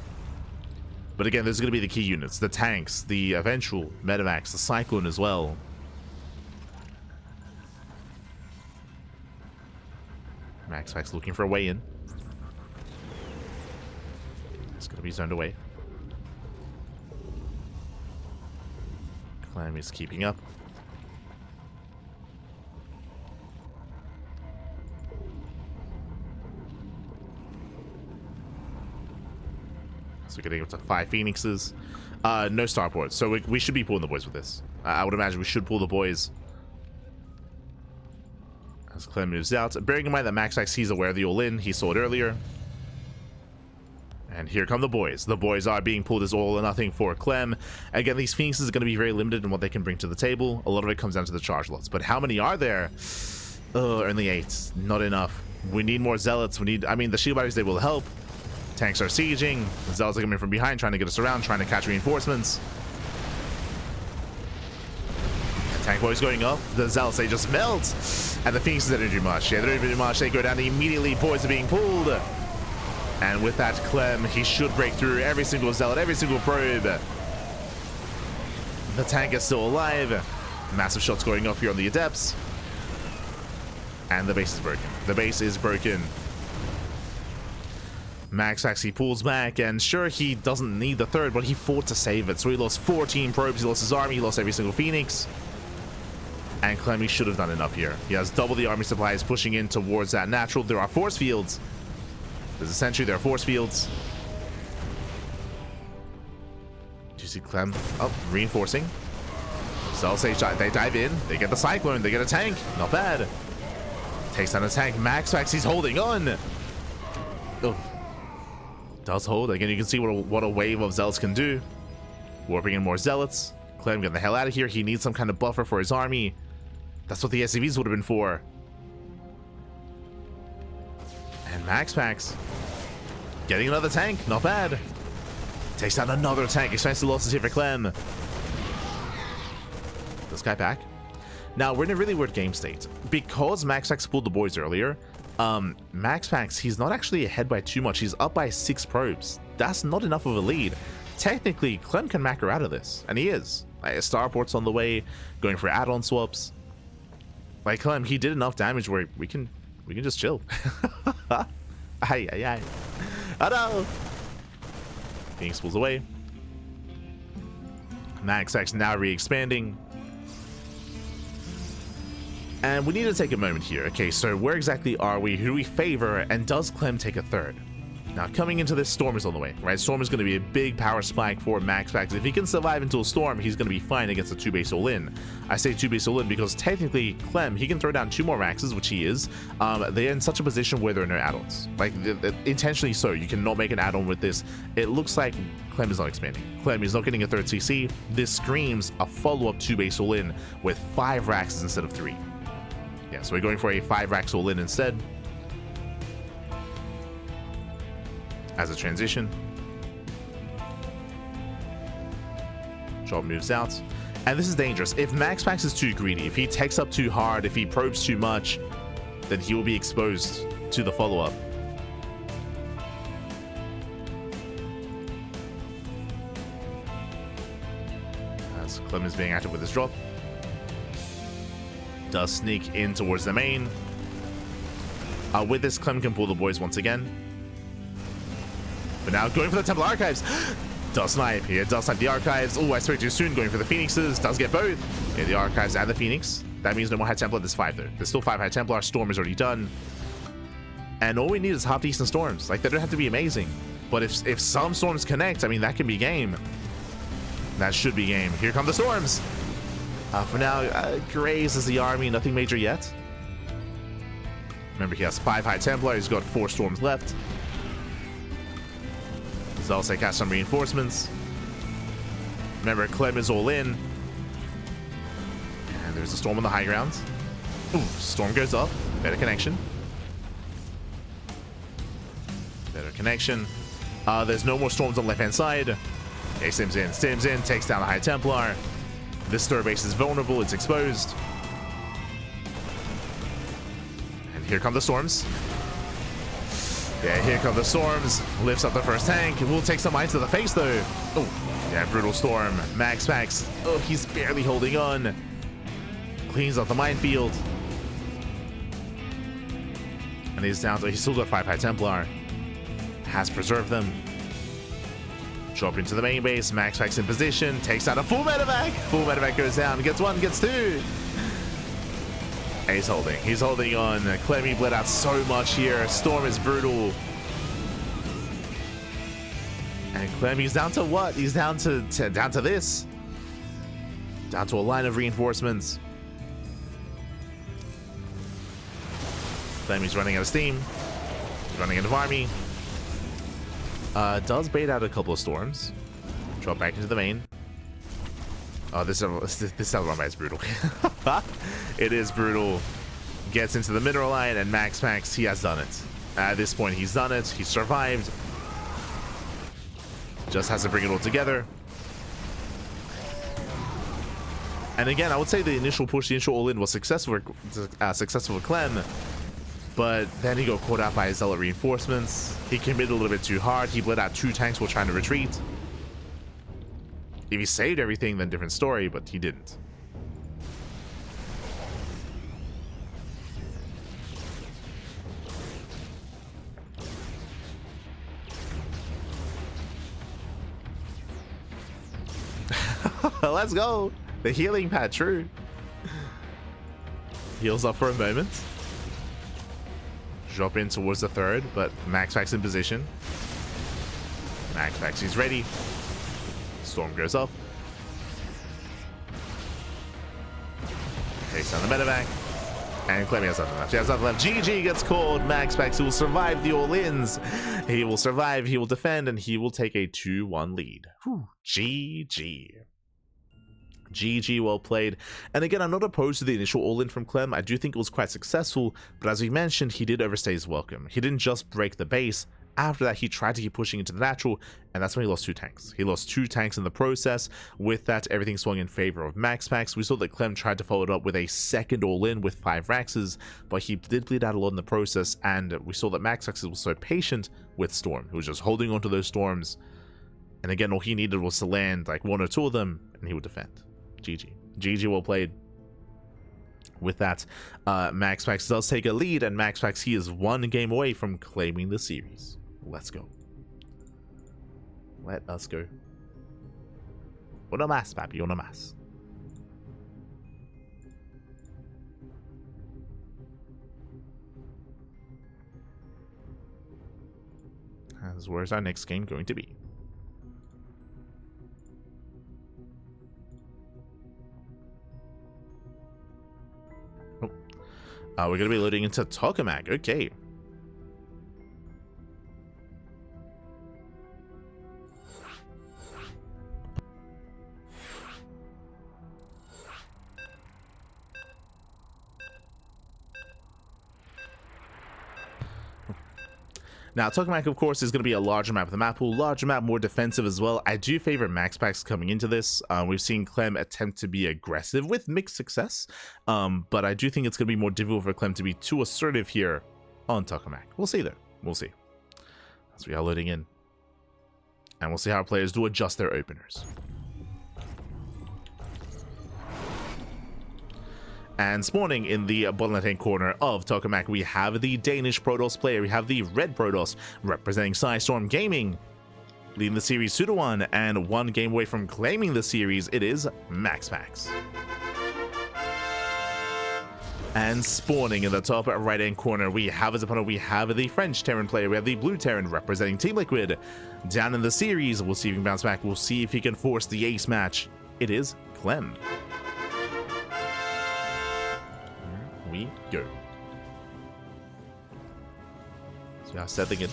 But again, those are going to be the key units. The tanks, the eventual Metamax, the Cyclone as well. MaxPax looking for a way in. It's going to be zoned away. Clem is keeping up. So we're getting up to 5 Phoenixes. No starports, so we should be pulling the boys with this. I would imagine we should pull the boys. As Clem moves out. Bearing in mind that MaxPax, he's aware of the all-in. He saw it earlier. And here come the boys. The boys are being pulled as all or nothing for Clem. Again, these Phoenixes are going to be very limited in what they can bring to the table. A lot of it comes down to the charge lots. But how many are there? Only 8. Not enough. We need more zealots. We need, I mean, the shield batteries, they will help. Tanks are sieging. The zealots are coming from behind, trying to get us around, trying to catch reinforcements. And tank boys going up. The zealots, they just melt. And the Phoenixes, they don't do much. Yeah, they don't do much. They go down immediately. Boys are being pulled. And with that, Clem, he should break through every single zealot, every single probe. The tank is still alive. Massive shots going off here on the Adepts. And the base is broken. The base is broken. MaxPax, he pulls back, and sure, he doesn't need the third, but he fought to save it. So he lost 14 probes, he lost his army, he lost every single Phoenix. And Clem, he should have done enough here. He has double the army supplies pushing in towards that natural. There are force fields. There's a sentry, there are force fields. Do you see Clem? Oh, reinforcing. They dive in, they get the Cyclone, they get a tank. Not bad. Takes down a tank. MaxPax, he's holding on. Oh. Does hold. Again, you can see what a wave of zealots can do. Warping in more zealots. Clem, get the hell out of here. He needs some kind of buffer for his army. That's what the SCVs would have been for. And MaxPax getting another tank. Not bad. Takes down another tank. Expensive losses here for Clem. This guy back. Now, we're in a really weird game state. Because MaxPax pulled the boys earlier, MaxPax, he's not actually ahead by too much. He's up by 6 probes. That's not enough of a lead. Technically, Clem can macro out of this, and he is. Like, Starport's on the way, going for add-on swaps. Like, Clem, he did enough damage where we can just chill. Ay. Oh no! Phoenix pulls away. MaxPax now re-expanding. And we need to take a moment here. Okay, so where exactly are we? Who do we favor? And does Clem take a third? Now, coming into this, Storm is on the way, right? Storm is going to be a big power spike for MaxPax. If he can survive until Storm, he's going to be fine against a 2-base all-in. I say 2-base all-in because technically, Clem, he can throw down 2 more Maxes, which he is. They're in such a position where there are no add-ons. Like, intentionally so. You cannot make an add-on with this. It looks like Clem is not expanding. Clem is not getting a third CC. This screams a follow-up 2-base all-in with 5 Raxes instead of 3. Yeah, so we're going for a 5 Rax all-in instead. As a transition. Job moves out. And this is dangerous. If MaxPax is too greedy, if he takes up too hard, if he probes too much, then he will be exposed to the follow-up. As Clem is being active with his drop. Does sneak in towards the main. With this, Clem can pull the boys once again. But now going for the Templar Archives. Does snipe here. Does snipe the Archives. Oh, I spoke too soon. Going for the Phoenixes. Does get both. Yeah, the Archives and the Phoenix. That means no more High Templar. There's 5 there. There's still 5 High Templar. Storm is already done. And all we need is half decent storms. Like, they don't have to be amazing. But if some storms connect, I mean, that can be game. That should be game. Here come the storms. For now, Graves is the army. Nothing major yet. Remember, he has 5 High Templar. He's got 4 storms left. Zelsa cast some reinforcements. Remember, Clem is all in. And there's a storm on the high ground. Ooh, storm goes up. Better connection. Better connection. There's no more storms on the left-hand side. Okay, Sims in, takes down the High Templar. This third base is vulnerable, it's exposed. And here come the storms. Yeah, here come the storms. Lifts up the first tank. Will take some mines to the face, though. Oh, yeah, brutal storm. MaxPax. Oh, he's barely holding on. Cleans up the minefield. And he's down to, he's still got 5 High Templar. Has preserved them. Drop into the main base. MaxPax in position. Takes out a full medevac. Full medevac goes down. Gets 1, gets 2. And he's holding. He's holding on. Clem bled out so much here. Storm is brutal. And Clem, he's down to what? He's down to this. Down to a line of reinforcements. Clem, he's running out of steam. He's running out of army. Does bait out a couple of storms. Drop back into the main. Oh, this run is brutal. It is brutal. Gets into the mineral line, and MaxPax, he has done it. At this point, he's done it. He survived. Just has to bring it all together. And again, I would say the initial push, the initial all-in was successful for Clem. But then he got caught out by his Zealot reinforcements. He committed a little bit too hard. He bled out 2 tanks while trying to retreat. If he saved everything, then different story, but he didn't. Let's go. The healing pad, true. Heals up for a moment. Drop in towards the third, but MaxPax in position. MaxPax, he's ready. Storm goes up. Takes down the medevac. And Clem has nothing left. He has nothing left. GG gets called. MaxPax, who will survive the all-ins. He will survive, he will defend, and he will take a 2-1 lead. Whew. GG. GG, well played. And again, I'm not opposed to the initial all-in from Clem. I do think it was quite successful, but as we mentioned, he did overstay his welcome. He didn't just break the base. After that, he tried to keep pushing into the natural, and that's when he lost 2 tanks. He lost 2 tanks in the process. With that, everything swung in favor of MaxPax. We saw that Clem tried to follow it up with a second all-in with 5 Raxes, but he did bleed out a lot in the process, and we saw that MaxPax was so patient with Storm. He was just holding on to those storms, and again, all he needed was to land like 1 or 2 of them, and he would defend. GG. GG, well played. With that, MaxPax does take a lead, and MaxPax, he is 1 game away from claiming the series. Let's go. Let us go. Una más, papi, una más. As where's our next game going to be? We're going to be loading into Tokamak. Okay. Now, Tokamak, of course, is going to be a larger map of the map pool, larger map, more defensive as well. I do favor MaxPax coming into this. We've seen Clem attempt to be aggressive with mixed success, but I do think it's going to be more difficult for Clem to be too assertive here on Tokamak. We'll see, though. We'll see. As we are loading in. And we'll see how our players do adjust their openers. And spawning in the bottom left-hand corner of Tokamak, we have the Danish Protoss player. We have the Red Protoss representing Storm Gaming, leading the series 2-1, and 1 game away from claiming the series. It is MaxPax. And spawning in the top right-hand corner, we have as opponent, we have the French Terran player, we have the blue Terran representing Team Liquid. Down in the series, we'll see if he can bounce back, we'll see if he can force the ace match. It is Clem. Here we go. So yeah, setting it.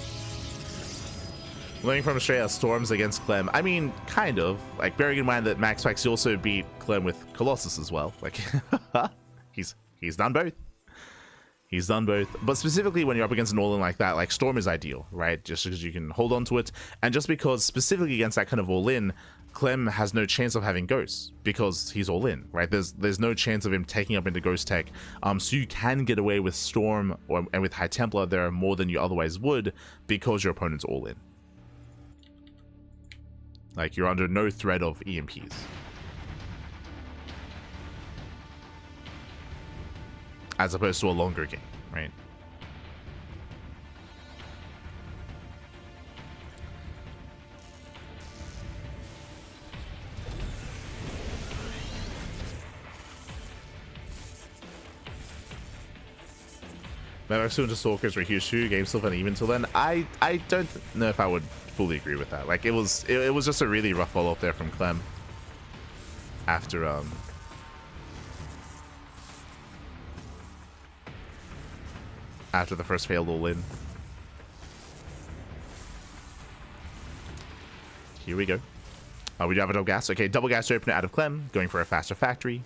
Learning from Australia, Storms against Clem. I mean, kind of. Like, bearing in mind that MaxPax also beat Clem with Colossus as well. Like, he's done both. He's done both. But specifically when you're up against an all-in like that, like, Storm is ideal, right? Just because you can hold on to it. And just because specifically against that kind of all-in, Clem has no chance of having Ghosts because he's all-in, right? There's no chance of him taking up into Ghost Tech. So you can get away with Storm and with High Templar there more than you otherwise would because your opponent's all-in. Like, you're under no threat of EMPs. As opposed to a longer game, right? Remember, soon to Stalkers were huge too. Game still uneven till then. I don't know if I would fully agree with that. Like, it was just a really rough follow up there from Clem. After the first failed all-in. Here we go. We do have a double gas. Okay, double gas opener out of Clem, going for a faster factory.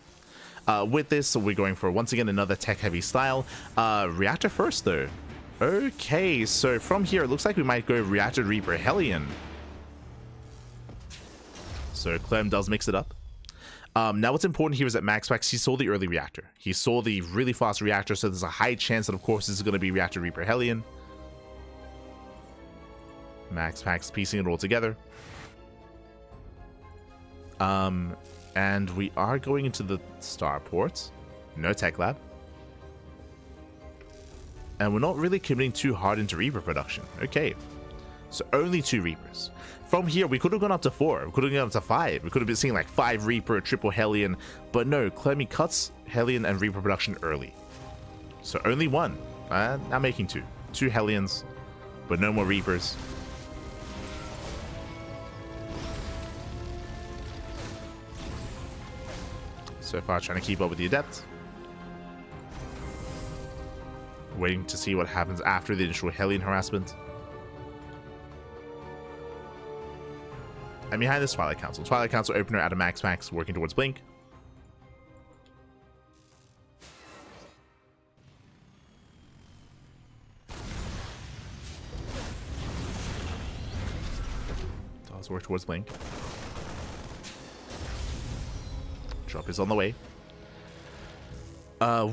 With this, we're going for, once again, another tech-heavy style. Reactor first, though. Okay, so from here, it looks like we might go Reactor Reaper Hellion. So Clem does mix it up. Now what's important here is that MaxPax, he saw the early reactor. He saw the really fast reactor, so there's a high chance that, of course, this is going to be Reactor Reaper Hellion. MaxPax piecing it all together. And we are going into the starports. No tech lab. And we're not really committing too hard into Reaper production. Okay. So only 2 Reapers. From here, we could have gone up to 4. We could have gone up to 5. We could have been seeing like 5 Reaper, triple Hellion. But no, Clemmy cuts Hellion and Reaper production early. So only 1. I'm making 2. 2 Hellions, but no more Reapers. So far, trying to keep up with the Adept. Waiting to see what happens after the initial Hellion harassment. And behind this, Twilight Council. Twilight Council opener out of MaxPax, working towards Blink. Does work towards Blink. Drop is on the way.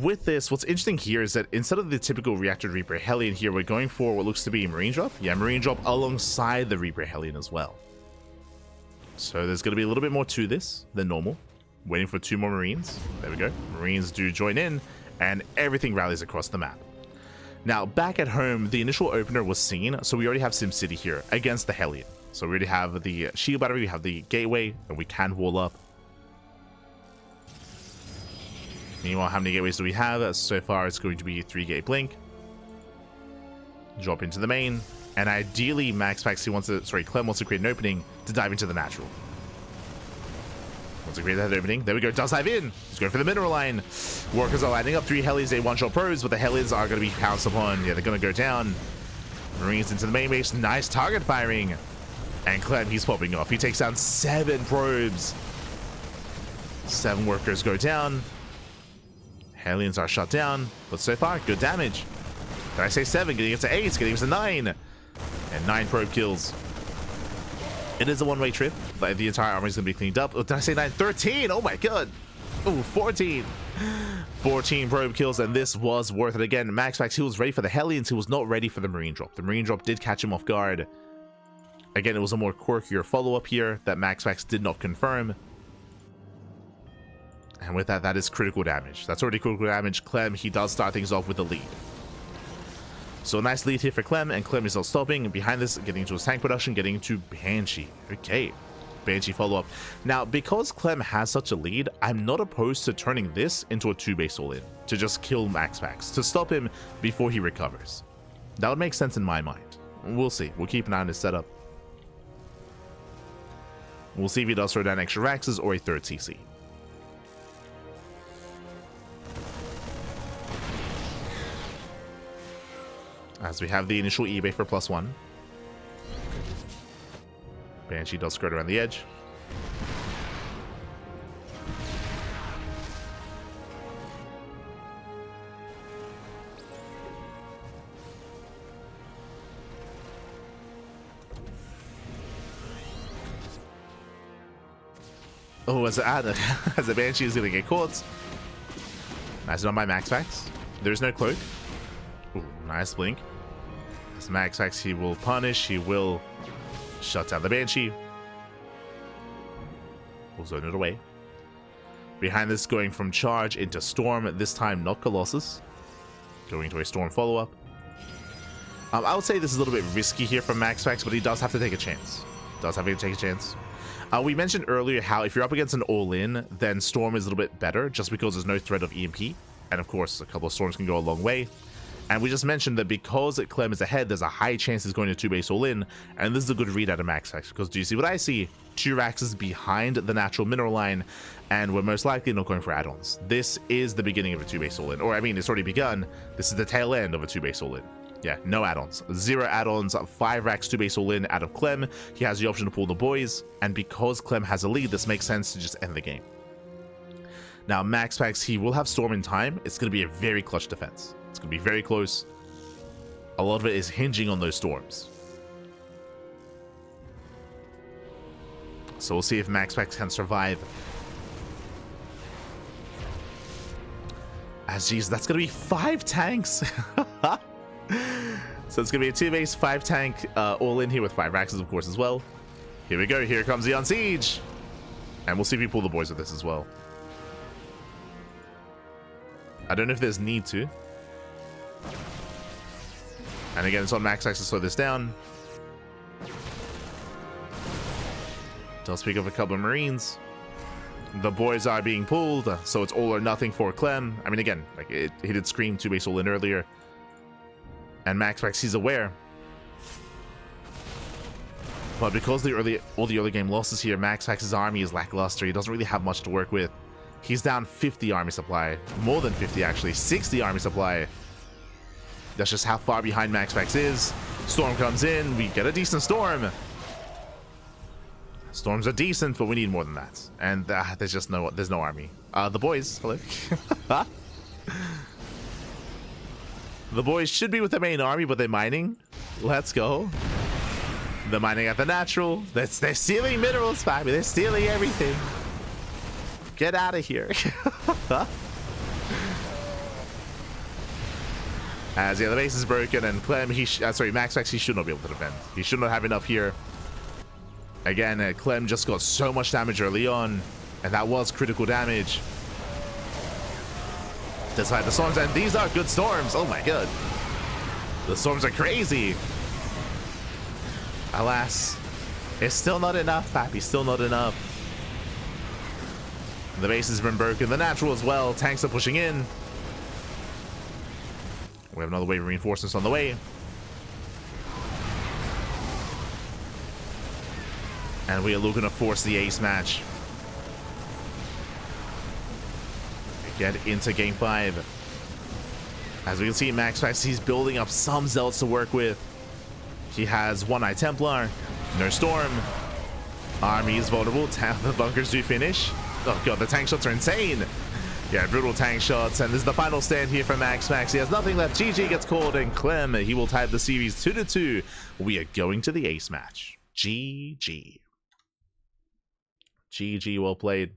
With this, what's interesting here is that instead of the typical Reactor Reaper Hellion here, we're going for what looks to be Marine Drop. Yeah, Marine Drop alongside the Reaper Hellion as well. So there's going to be a little bit more to this than normal. Waiting for 2 more Marines. There we go. Marines do join in, and everything rallies across the map. Now, back at home, the initial opener was seen, so we already have SimCity here against the Hellion. So we already have the shield battery, we have the gateway, and we can wall up. Meanwhile, how many gateways do we have? So far, it's going to be 3 gate blink. Drop into the main. And ideally, MaxPax, Clem wants to create an opening to dive into the natural. Wants to create that opening. There we go. Does dive in. He's going for the mineral line. Workers are lining up. 3 Hellies. They one-shot probes, but the Hellies are going to be pounced upon. Yeah, they're going to go down. Marines into the main base. Nice target firing. And Clem, he's popping off. He takes down 7 probes. 7 workers go down. Hellions are shut down, but so far, good damage. Did I say 7? Getting it to 8, getting it to 9. And 9 probe kills. It is a one-way trip. Like, the entire army is going to be cleaned up. Oh, did I say 9? 13! Oh my god! Ooh, 14! 14 probe kills, and this was worth it. Again, MaxPax, he was ready for the Hellions. He was not ready for the Marine Drop. The Marine Drop did catch him off guard. Again, it was a more quirkier follow-up here that MaxPax did not confirm. And with that, that is critical damage. That's already critical damage. Clem, he does start things off with a lead. So a nice lead here for Clem, and Clem is not stopping. And behind this, getting into his tank production, getting into Banshee. Okay. Banshee follow-up. Now, because Clem has such a lead, I'm not opposed to turning this into a 2-base all-in, to just kill MaxPax, to stop him before he recovers. That would make sense in my mind. We'll see. We'll keep an eye on his setup. We'll see if he does throw down extra Raxes or a third CC. As we have the initial eBay for +1. Banshee does skirt around the edge. Oh, as a Banshee is going to get caught. Nice done by MaxPax. There's no cloak. Ooh, nice blink. As MaxPax, he will punish. He will shut down the Banshee. We'll zone it away. Behind this, going from charge into Storm. This time, not Colossus. Going to a Storm follow-up. I would say this is a little bit risky here from MaxPax, but he does have to take a chance. We mentioned earlier how if you're up against an all-in, then Storm is a little bit better, just because there's no threat of EMP. And of course, a couple of Storms can go a long way. And we just mentioned that because Clem is ahead, there's a high chance he's going to 2-base all-in. And this is a good read out of MaxPax, because do you see what I see? 2 Raxes behind the natural mineral line, and we're most likely not going for add-ons. This is the beginning of a 2-base all-in. Or, I mean, it's already begun. This is the tail end of a 2-base all-in. Yeah, no add-ons. 0 add-ons, 5 racks 2-base all-in out of Clem. He has the option to pull the boys, and because Clem has a lead, this makes sense to just end the game. Now, MaxPax, he will have Storm in time. It's going to be a very clutch defense. It's going to be very close. A lot of it is hinging on those Storms. So we'll see if MaxPax can survive. As geez, that's going to be 5 tanks. So it's going to be a 2-base, 5-tank all in here with 5 Raxes, of course, as well. Here we go. Here comes the Unsiege. And we'll see if we pull the boys with this as well. I don't know if there's need to. And again, it's on MaxPax to slow this down. Does pick up a couple of Marines. The boys are being pulled, so it's all or nothing for Clem. I mean, again, like he did scream 2-base all in earlier. And MaxPax, he's aware. But because all the early game losses here, MaxPax's army is lackluster. He doesn't really have much to work with. He's down 50 army supply. More than 50, actually. 60 army supply. That's just how far behind MaxPax is. Storm comes in. We get a decent Storm. Storms are decent, but we need more than that. And there's no army. The boys, hello. The boys should be with the main army, but they're mining. Let's go. They're mining at the natural. They're stealing minerals, baby. They're stealing everything. Get out of here. As yeah, the base is broken, and Clem, MaxPax, he should not be able to defend. He should not have enough here. Again, Clem just got so much damage early on, and that was critical damage. Despite the Storms, and these are good Storms. Oh my god. The Storms are crazy. Alas, it's still not enough, Pappy. Still not enough. The base has been broken. The natural as well. Tanks are pushing in. We have another wave of reinforcements on the way. And we are looking to force the ace match. We get into game 5. As we can see, MaxPax, he's building up some Zealots to work with. He has 1 Templar, no Storm. Army is vulnerable. The bunkers do finish. Oh god, the tank shots are insane. Yeah, brutal tank shots, and this is the final stand here for MaxPax. He has nothing left. GG gets called, and Clem, he will tie the series 2-2. We are going to the ace match. GG. GG, well played.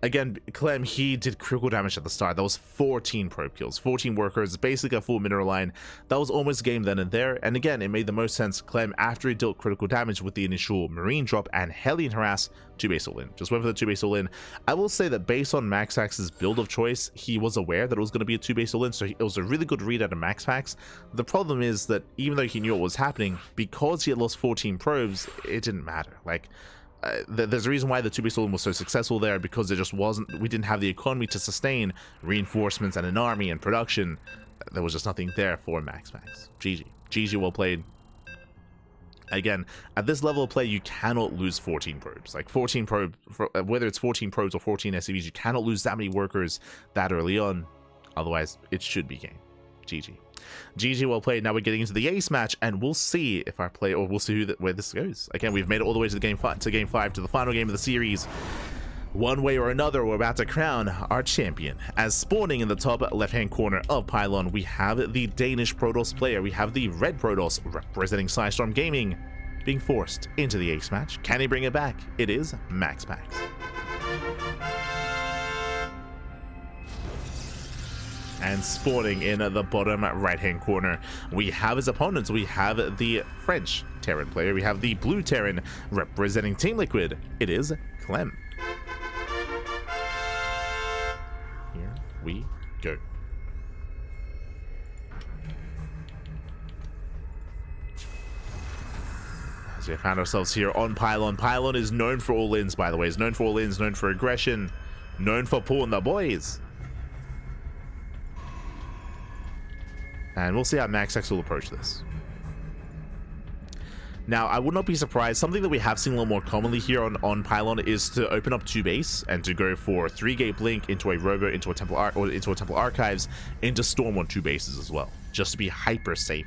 Again, Clem, he did critical damage at the start. That was 14 probe kills, 14 workers, basically a full mineral line. That was almost game then and there. And again, it made the most sense. Clem, after he dealt critical damage with the initial marine drop and Hellion harass, 2-base all in. Just went for the 2-base all in. I will say that based on MaxPax's build of choice, he was aware that it was going to be a 2-base all in, so it was a really good read out of MaxPax. The problem is that even though he knew what was happening, because he had lost 14 probes, it didn't matter. Like, there's a reason why the 2-base all in was so successful there, because there just wasn't, we didn't have the economy to sustain reinforcements and an army and production. There was just nothing there for MaxPax. GG well played. Again, at this level of play, you cannot lose 14 probes. Like 14 probes, whether it's 14 probes or 14 SCVs, you cannot lose that many workers that early on. Otherwise, it should be game. GG well played. Now we're getting into the ace match, and we'll see if our play, or we'll see where this goes. Again, we've made it all the way to the game 5, to the final game of the series. One way or another, we're about to crown our champion. As spawning in the top left-hand corner of Pylon, we have the Danish Protoss player. We have the red Protoss representing Psystorm Gaming being forced into the ace match. Can he bring it back? It is MaxPax. And spawning in the bottom right-hand corner, we have his opponents. We have the French Terran player. We have the blue Terran representing Team Liquid. It is Clem. Here we go. As we found ourselves here on Pylon. Pylon is known for all-ins, by the way. It's known for all-ins, known for aggression, known for pulling the boys. And we'll see how MaxPax will approach this. Now, I would not be surprised. Something that we have seen a little more commonly here on Pylon is to open up 2-base and to go for 3-gate blink into a robo, into a temple archives, into storm on 2 bases as well, just to be hyper safe.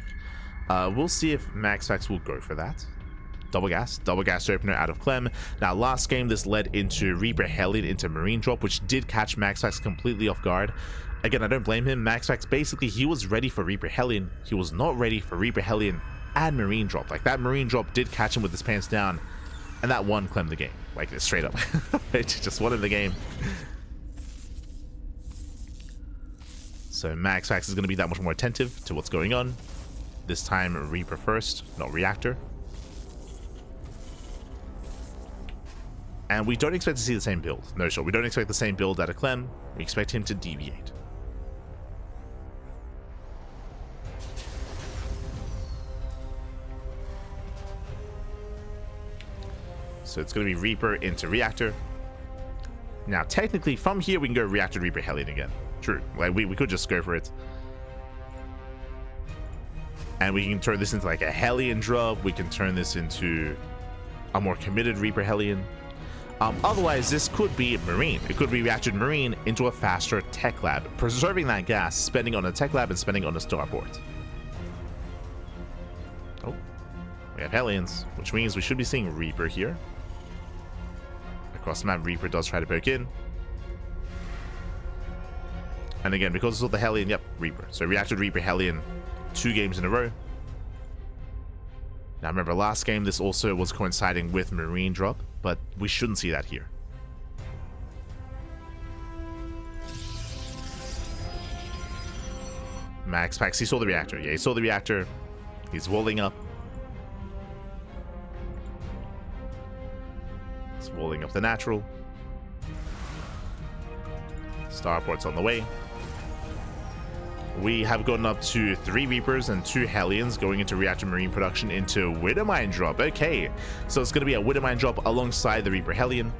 We'll see if MaxPax will go for that. Double gas opener out of Clem. Now, last game this led into Reaper Hellion into Marine Drop, which did catch MaxPax completely off guard. Again, I don't blame him. MaxPax, basically, he was ready for Reaper Hellion. He was not ready for Reaper Hellion and Marine Drop. Like, that Marine Drop did catch him with his pants down, and that won Clem the game. Like, straight up. It just won him the game. So MaxPax is going to be that much more attentive to what's going on. This time, Reaper first, not Reactor. And we don't expect to see the same build. No, sure. We don't expect the same build out of Clem. We expect him to deviate. So it's going to be Reaper into Reactor. Now, technically, from here, we can go Reactor, Reaper, Hellion again. True. Like, we could just go for it. And we can turn this into, like, a Hellion drop. We can turn this into a more committed Reaper Hellion. Otherwise, this could be Marine. It could be Reactor Marine into a faster Tech Lab, preserving that gas, spending on a Tech Lab and spending on a Starport. Oh, we have Hellions, which means we should be seeing Reaper here. Across the map, Reaper does try to poke in. And again, because it's all the Hellion, yep, Reaper. So Reactor, Reaper, Hellion, 2 games in a row. Now remember, last game this also was coinciding with Marine Drop, but we shouldn't see that here. MaxPax, he saw the Reactor. Yeah, he saw the Reactor. He's walling up. He's walling up the natural. Starport's on the way. We have gotten up to 3 Reapers and 2 Hellions going into Reactor Marine production into Widowmine Drop. Okay, so it's going to be a Widowmine Drop alongside the Reaper Hellion.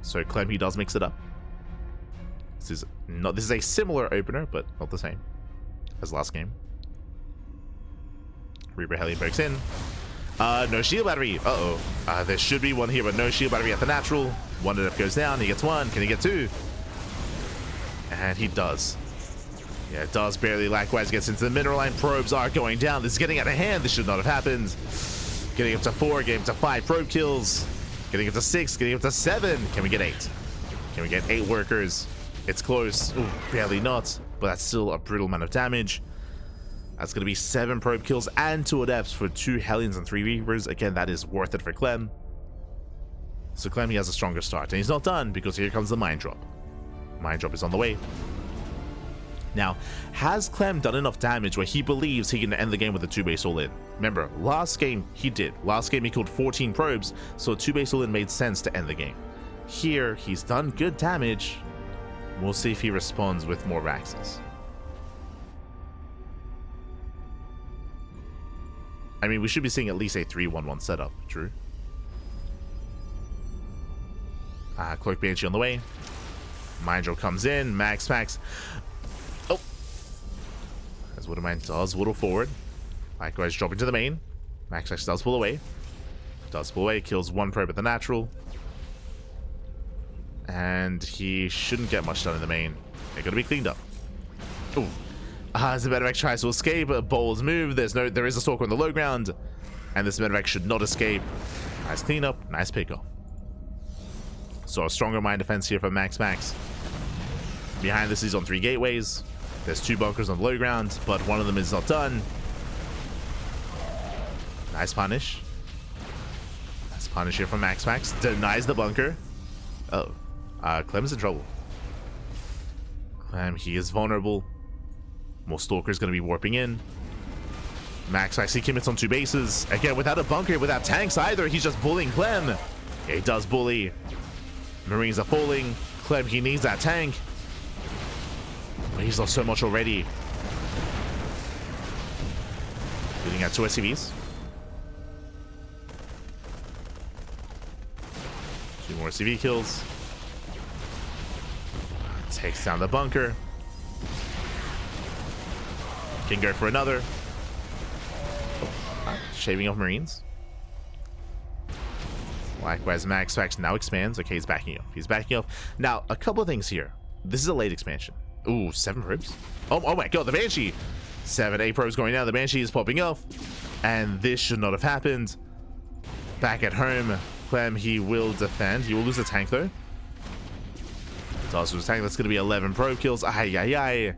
So Clem, he does mix it up. This is a similar opener, but not the same as last game. Reaper Hellion breaks in. No shield battery. There should be one here, but no shield battery at the natural. One enough goes down. He gets 1. Can he get 2? And he does. Yeah, it does barely. Likewise gets into the mineral line. Probes are going down. This is getting out of hand. This should not have happened. Getting up to 4, getting up to 5 probe kills. Getting up to 6, getting up to 7. Can we get 8? Can we get 8 workers? It's close. Ooh, barely not. But that's still a brutal amount of damage. That's going to be 7 probe kills and 2 adepts for 2 Hellions and 3 Reapers. Again, that is worth it for Clem. So Clem, he has a stronger start. And he's not done because here comes the Mind Drop. Mind Drop is on the way. Now, has Clem done enough damage where he believes he can end the game with a 2-base all-in? Remember, last game he did. Last game he killed 14 probes, so a 2-base all-in made sense to end the game. Here, he's done good damage. We'll see if he responds with more Raxes. I mean, we should be seeing at least a 3-1-1 setup, true? Cloak Banshee on the way. Mind Drop comes in. MaxPax. Oh! As Widowmine does whittle forward. Likewise, dropping to the main. MaxPax does pull away. Does pull away. Kills one probe at the natural. And he shouldn't get much done in the main. They're going to be cleaned up. Ooh. As the Medevac tries to escape, Bowls move. There is a Stalker on the low ground. And this Medevac should not escape. Nice cleanup. Nice pickoff. So a stronger mine defense here for MaxPax. Behind this, he's on 3 gateways. There's 2 bunkers on the low ground, but one of them is not done. Nice punish. Nice punish here from MaxPax. Denies the bunker. Oh. Clem's in trouble. Clem, he is vulnerable. More Stalker's going to be warping in. MaxPax, he commits on 2 bases. Again, without a bunker, without tanks either. He's just bullying Clem. Yeah, he does bully. Marines are falling. Clem, he needs that tank. But he's lost so much already. Leading at 2 SCVs. 2 more SCV kills. Takes down the bunker. Can go for another. Shaving off Marines. Likewise, MaxPax now expands. Okay, he's backing up. He's backing up. Now, a couple of things here. This is a late expansion. Ooh, 7 probes. Oh my god, the Banshee. 7, 8 probes going down. The Banshee is popping off. And this should not have happened. Back at home, Clem, he will defend. He will lose a tank, though. Does lose a tank. That's going to be 11 probe kills. Ay.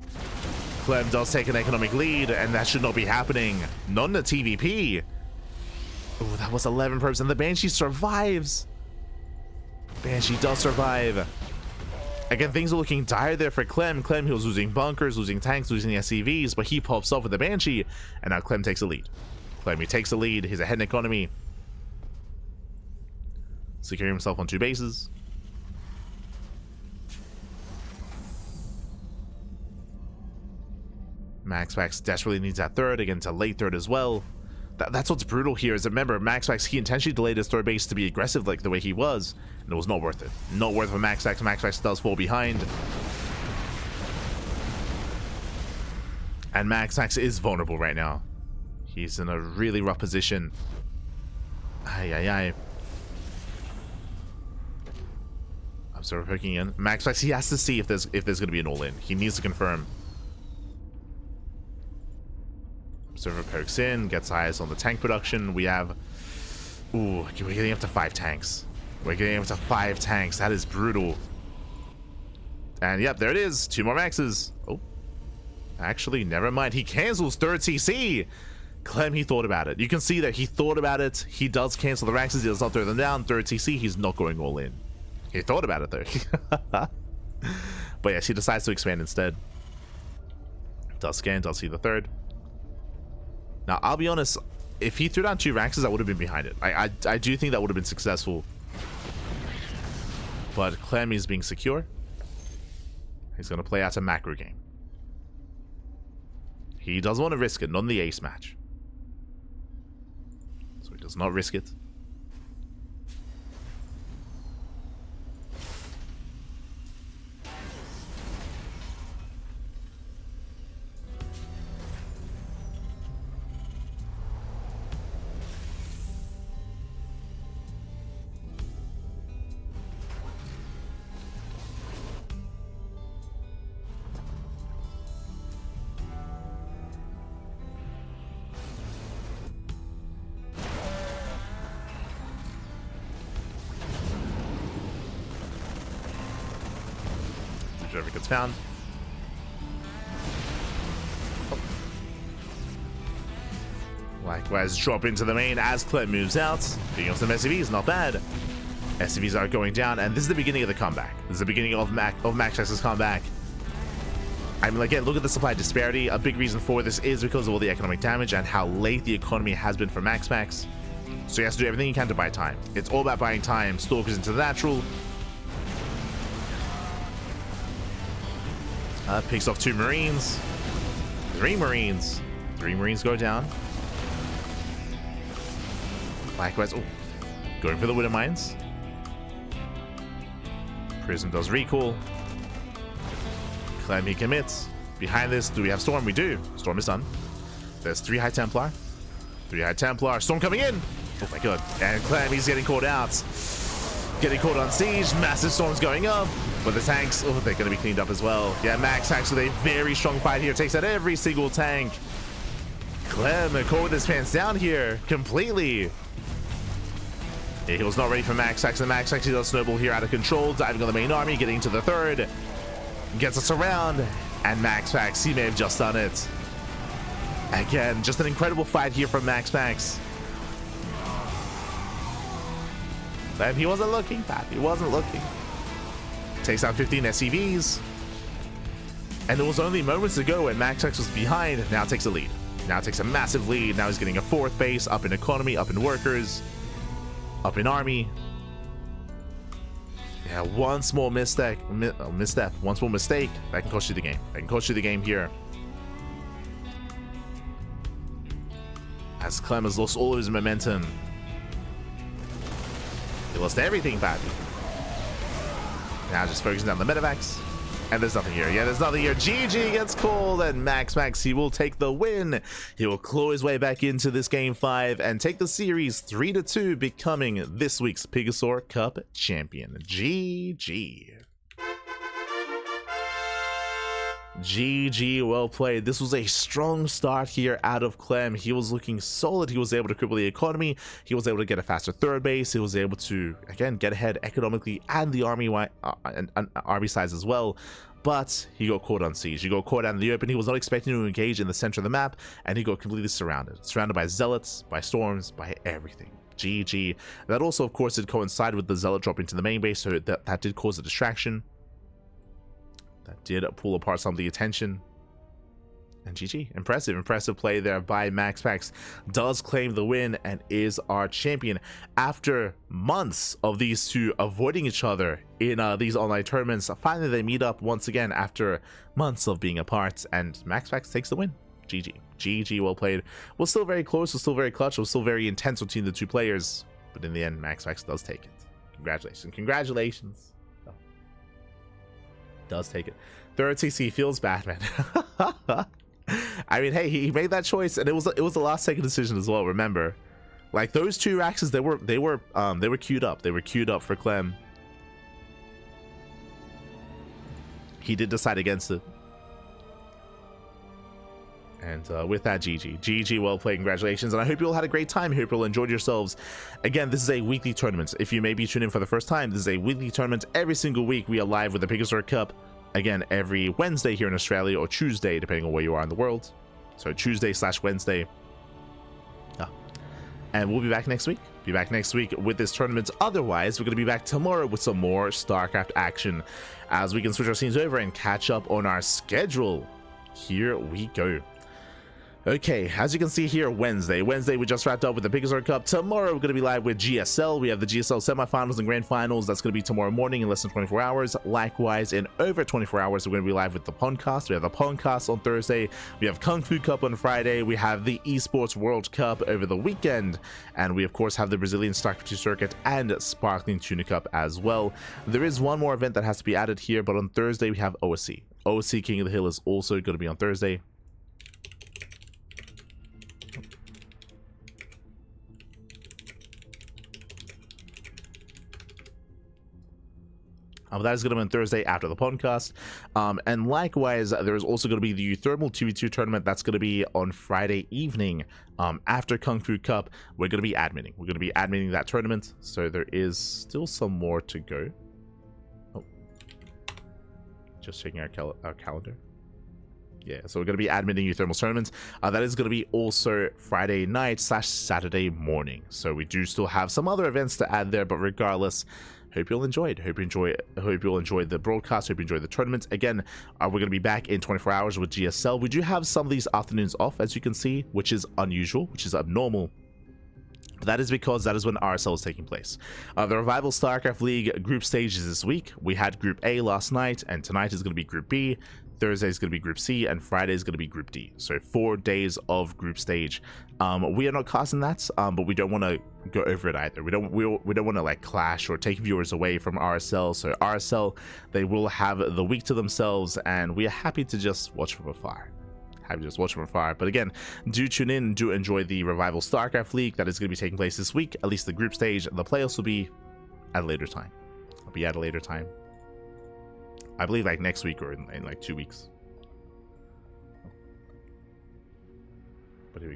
Clem does take an economic lead, and that should not be happening. Not in the TvP. Oh, that was 11 probes, and the Banshee survives. Banshee does survive. Again, things are looking dire there for Clem. Clem, he was losing bunkers, losing tanks, losing SCVs, but he pops off with the Banshee, and now Clem takes the lead. Clem, he takes the lead. He's ahead in economy. Securing himself on 2 bases. MaxPax desperately needs that 3rd. Again, it's a late 3rd as well. That's what's brutal here is, remember, MaxPax, he intentionally delayed his 3rd base to be aggressive like the way he was, and it was not worth it. Not worth it for MaxPax. MaxPax does fall behind. And MaxPax is vulnerable right now. He's in a really rough position. Ay. Observer poking in. MaxPax, he has to see if there's going to be an all-in. He needs to confirm. Observer pokes in, gets eyes on the tank production. We have... Ooh, we're getting up to 5 tanks. We're getting up to 5 tanks. That is brutal. And yep, there it is. 2 more maxes. Oh. Actually, never mind. He cancels 3rd CC. Clem, he thought about it. You can see that he thought about it. He does cancel the maxes. He does not throw them down. 3rd CC, he's not going all in. He thought about it, though. But yes, he decides to expand instead. Does scan, does see the 3rd. Now, I'll be honest, if he threw down 2 Raxes, I would have been behind it. I do think that would have been successful. But Clem is being secure. He's going to play out a macro game. He doesn't want to risk it, not in the ace match. So he does not risk it. Whichever gets found. Oh. Likewise, drop into the main as Clem moves out. Picking up some SCVs, not bad. SCVs are going down, and this is the beginning of the comeback. This is the beginning of MaxPax's comeback. I mean, again, look at the supply disparity. A big reason for this is because of all the economic damage and how late the economy has been for MaxPax. So he has to do everything he can to buy time. It's all about buying time. Stalkers into the natural. Picks off 2 Marines. 3 Marines. 3 Marines go down. Likewise, oh, going for the Widow Mines. Prism does recall. Clem, he commits. Behind this, do we have Storm? We do. Storm is done. There's 3 High Templar. 3 High Templar. Storm coming in. Oh my god. And Clem, he's getting caught out. Getting caught on siege. Massive storms going up. But the tanks, oh, they're going to be cleaned up as well. Yeah, MaxPax with a very strong fight here. Takes out every single tank. Clem caught with his pants down here completely. Yeah, he was not ready for MaxPax. And MaxPax, he does snowball here out of control. Diving on the main army, getting to the 3rd. Gets us around. And MaxPax, he may have just done it. Again, just an incredible fight here from MaxPax. And he wasn't looking, Pat. He wasn't looking. Takes out 15 SCVs. And it was only moments ago when MaxPax was behind. Now takes a lead. Now takes a massive lead. Now he's getting a 4th base, up in economy, up in workers, up in army. Yeah, one small misstep, one small mistake, that can cost you the game. That can cost you the game here. As Clem has lost all of his momentum. He lost everything badly. Now just focusing down the medevacs. And there's nothing here. Yeah, there's nothing here. GG gets called, and MaxPax, he will take the win. He will claw his way back into this game 5 and take the series 3-2, becoming this week's PiGosaur Cup champion. GG. GG, well played. This was a strong start here out of Clem. He was looking solid. He was able to cripple the economy. He was able to get a faster 3rd base. He was able to, again, get ahead economically and the army size as well. But he got caught on siege. He got caught out in the open. He was not expecting to engage in the center of the map, and he got completely surrounded. Surrounded by zealots, by storms, by everything. GG. That also, of course, did coincide with the zealot drop into the main base, so that did cause a distraction. That did pull apart some of the attention. And GG. Impressive play there by MaxPax. Does claim the win and is our champion. After months of these two avoiding each other in these online tournaments, finally they meet up once again after months of being apart, and MaxPax takes the win. GG. GG, well played. Was still very close, was still very clutch, was still very intense between the 2 players. But in the end, MaxPax does take it. Congratulations. Does take it. 3rd CC feels bad, man. I mean, hey, he made that choice, and it was the last second decision as well. Remember, like those 2 axes, they were queued up. They were queued up for Clem. He did decide against it. And with that, GG, well played, congratulations, and I hope you all had a great time. I hope you all enjoyed yourselves. Again, this is a weekly tournament. If you may be tuned in for the first time, this is a weekly tournament. Every single week we are live with the PiGosaur Cup. Again, every Wednesday here in Australia, or Tuesday, depending on where you are in the world. So Tuesday/Wednesday. And we'll be back next week. With this tournament. Otherwise, we're going to be back tomorrow with some more StarCraft action, as we can switch our scenes over and catch up on our schedule. Here we go. Okay, as you can see here, Wednesday we just wrapped up with the PiGosaur Cup. Tomorrow we're going to be live with GSL. We have the GSL semifinals and grand finals. That's going to be tomorrow morning in less than 24 hours. Likewise, in over 24 hours, we're going to be live with the Podcast. We have the Podcast on Thursday. We have Kung Fu Cup on Friday. We have the Esports World Cup over the weekend. And we, of course, have the Brazilian StarCraft 2 Circuit and Sparkling Tuna Cup as well. There is one more event that has to be added here, but on Thursday we have OSC. OSC King of the Hill is also going to be on Thursday. That is going to be on Thursday after the podcast. And likewise, there is also going to be the Thermal 2v2 tournament. That's going to be on Friday evening after Kung Fu Cup. We're going to be adminning. We're going to be adminning that tournament. So there is still some more to go. Oh. Just checking our calendar. Yeah, so we're going to be admitting you thermal tournaments. That is going to be also Friday night / Saturday morning. So we do still have some other events to add there, but regardless, hope you'll enjoy it. Hope you'll enjoy the broadcast. Hope you enjoy the tournament. Again, we're going to be back in 24 hours with GSL. We do have some of these afternoons off, as you can see, which is unusual, which is abnormal. But that is because that is when RSL is taking place. The Revival StarCraft League group stage is this week. We had Group A last night, and tonight is going to be Group B. Thursday is going to be Group C, and Friday is going to be Group D. So 4 days of group stage. We are not casting that, but we don't want to go over it either. We don't want to like clash or take viewers away from RSL. So RSL, they will have the week to themselves, and we are happy to just watch from afar. But again, do tune in, do enjoy the Revival StarCraft League that is going to be taking place this week. At least the group stage. The playoffs will be at a later time. I believe like next week or in like 2 weeks. But here we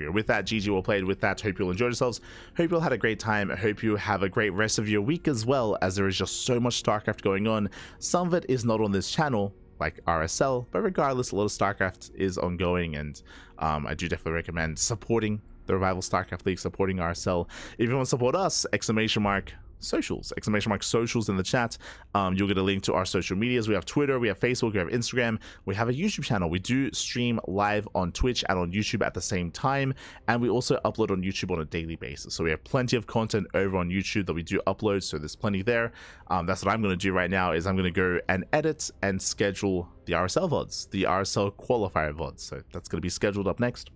go. With that, GG will play. With that, hope you'll enjoy yourselves. Hope you'll had a great time. I hope you have a great rest of your week as well, as there is just so much StarCraft going on. Some of it is not on this channel, like RSL, but regardless, a lot of StarCraft is ongoing, and I do definitely recommend supporting the Revival StarCraft League, supporting RSL. If you want to support us, socials, socials in the chat. You'll get a link to our social medias. We have Twitter, we have Facebook, we have Instagram, we have a YouTube channel. We do stream live on Twitch and on YouTube at the same time, and we also upload on YouTube on a daily basis. So we have plenty of content over on YouTube that we do upload, so there's plenty there. That's what I'm going to do right now, is I'm going to go and edit and schedule the RSL VODs, the RSL qualifier VODs. So that's going to be scheduled up next,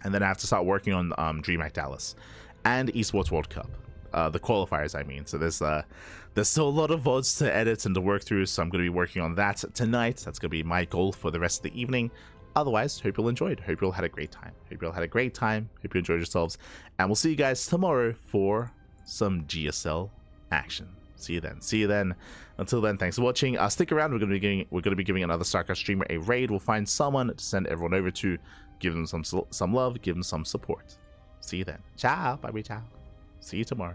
and then I have to start working on DreamHack Dallas and Esports World Cup. The qualifiers, I mean. So there's still a lot of VODs to edit and to work through, so I'm going to be working on that tonight. That's going to be my goal for the rest of the evening. Otherwise, hope you'll enjoyed. Hope you'll had a great time. Hope you enjoyed yourselves, and we'll see you guys tomorrow for some GSL action. See you then. Until then, thanks for watching. Stick around. We're going to be giving another StarCraft streamer a raid. We'll find someone to send everyone over to, give them some love, give them some support. See you then. Ciao. Bye. Ciao. See you tomorrow.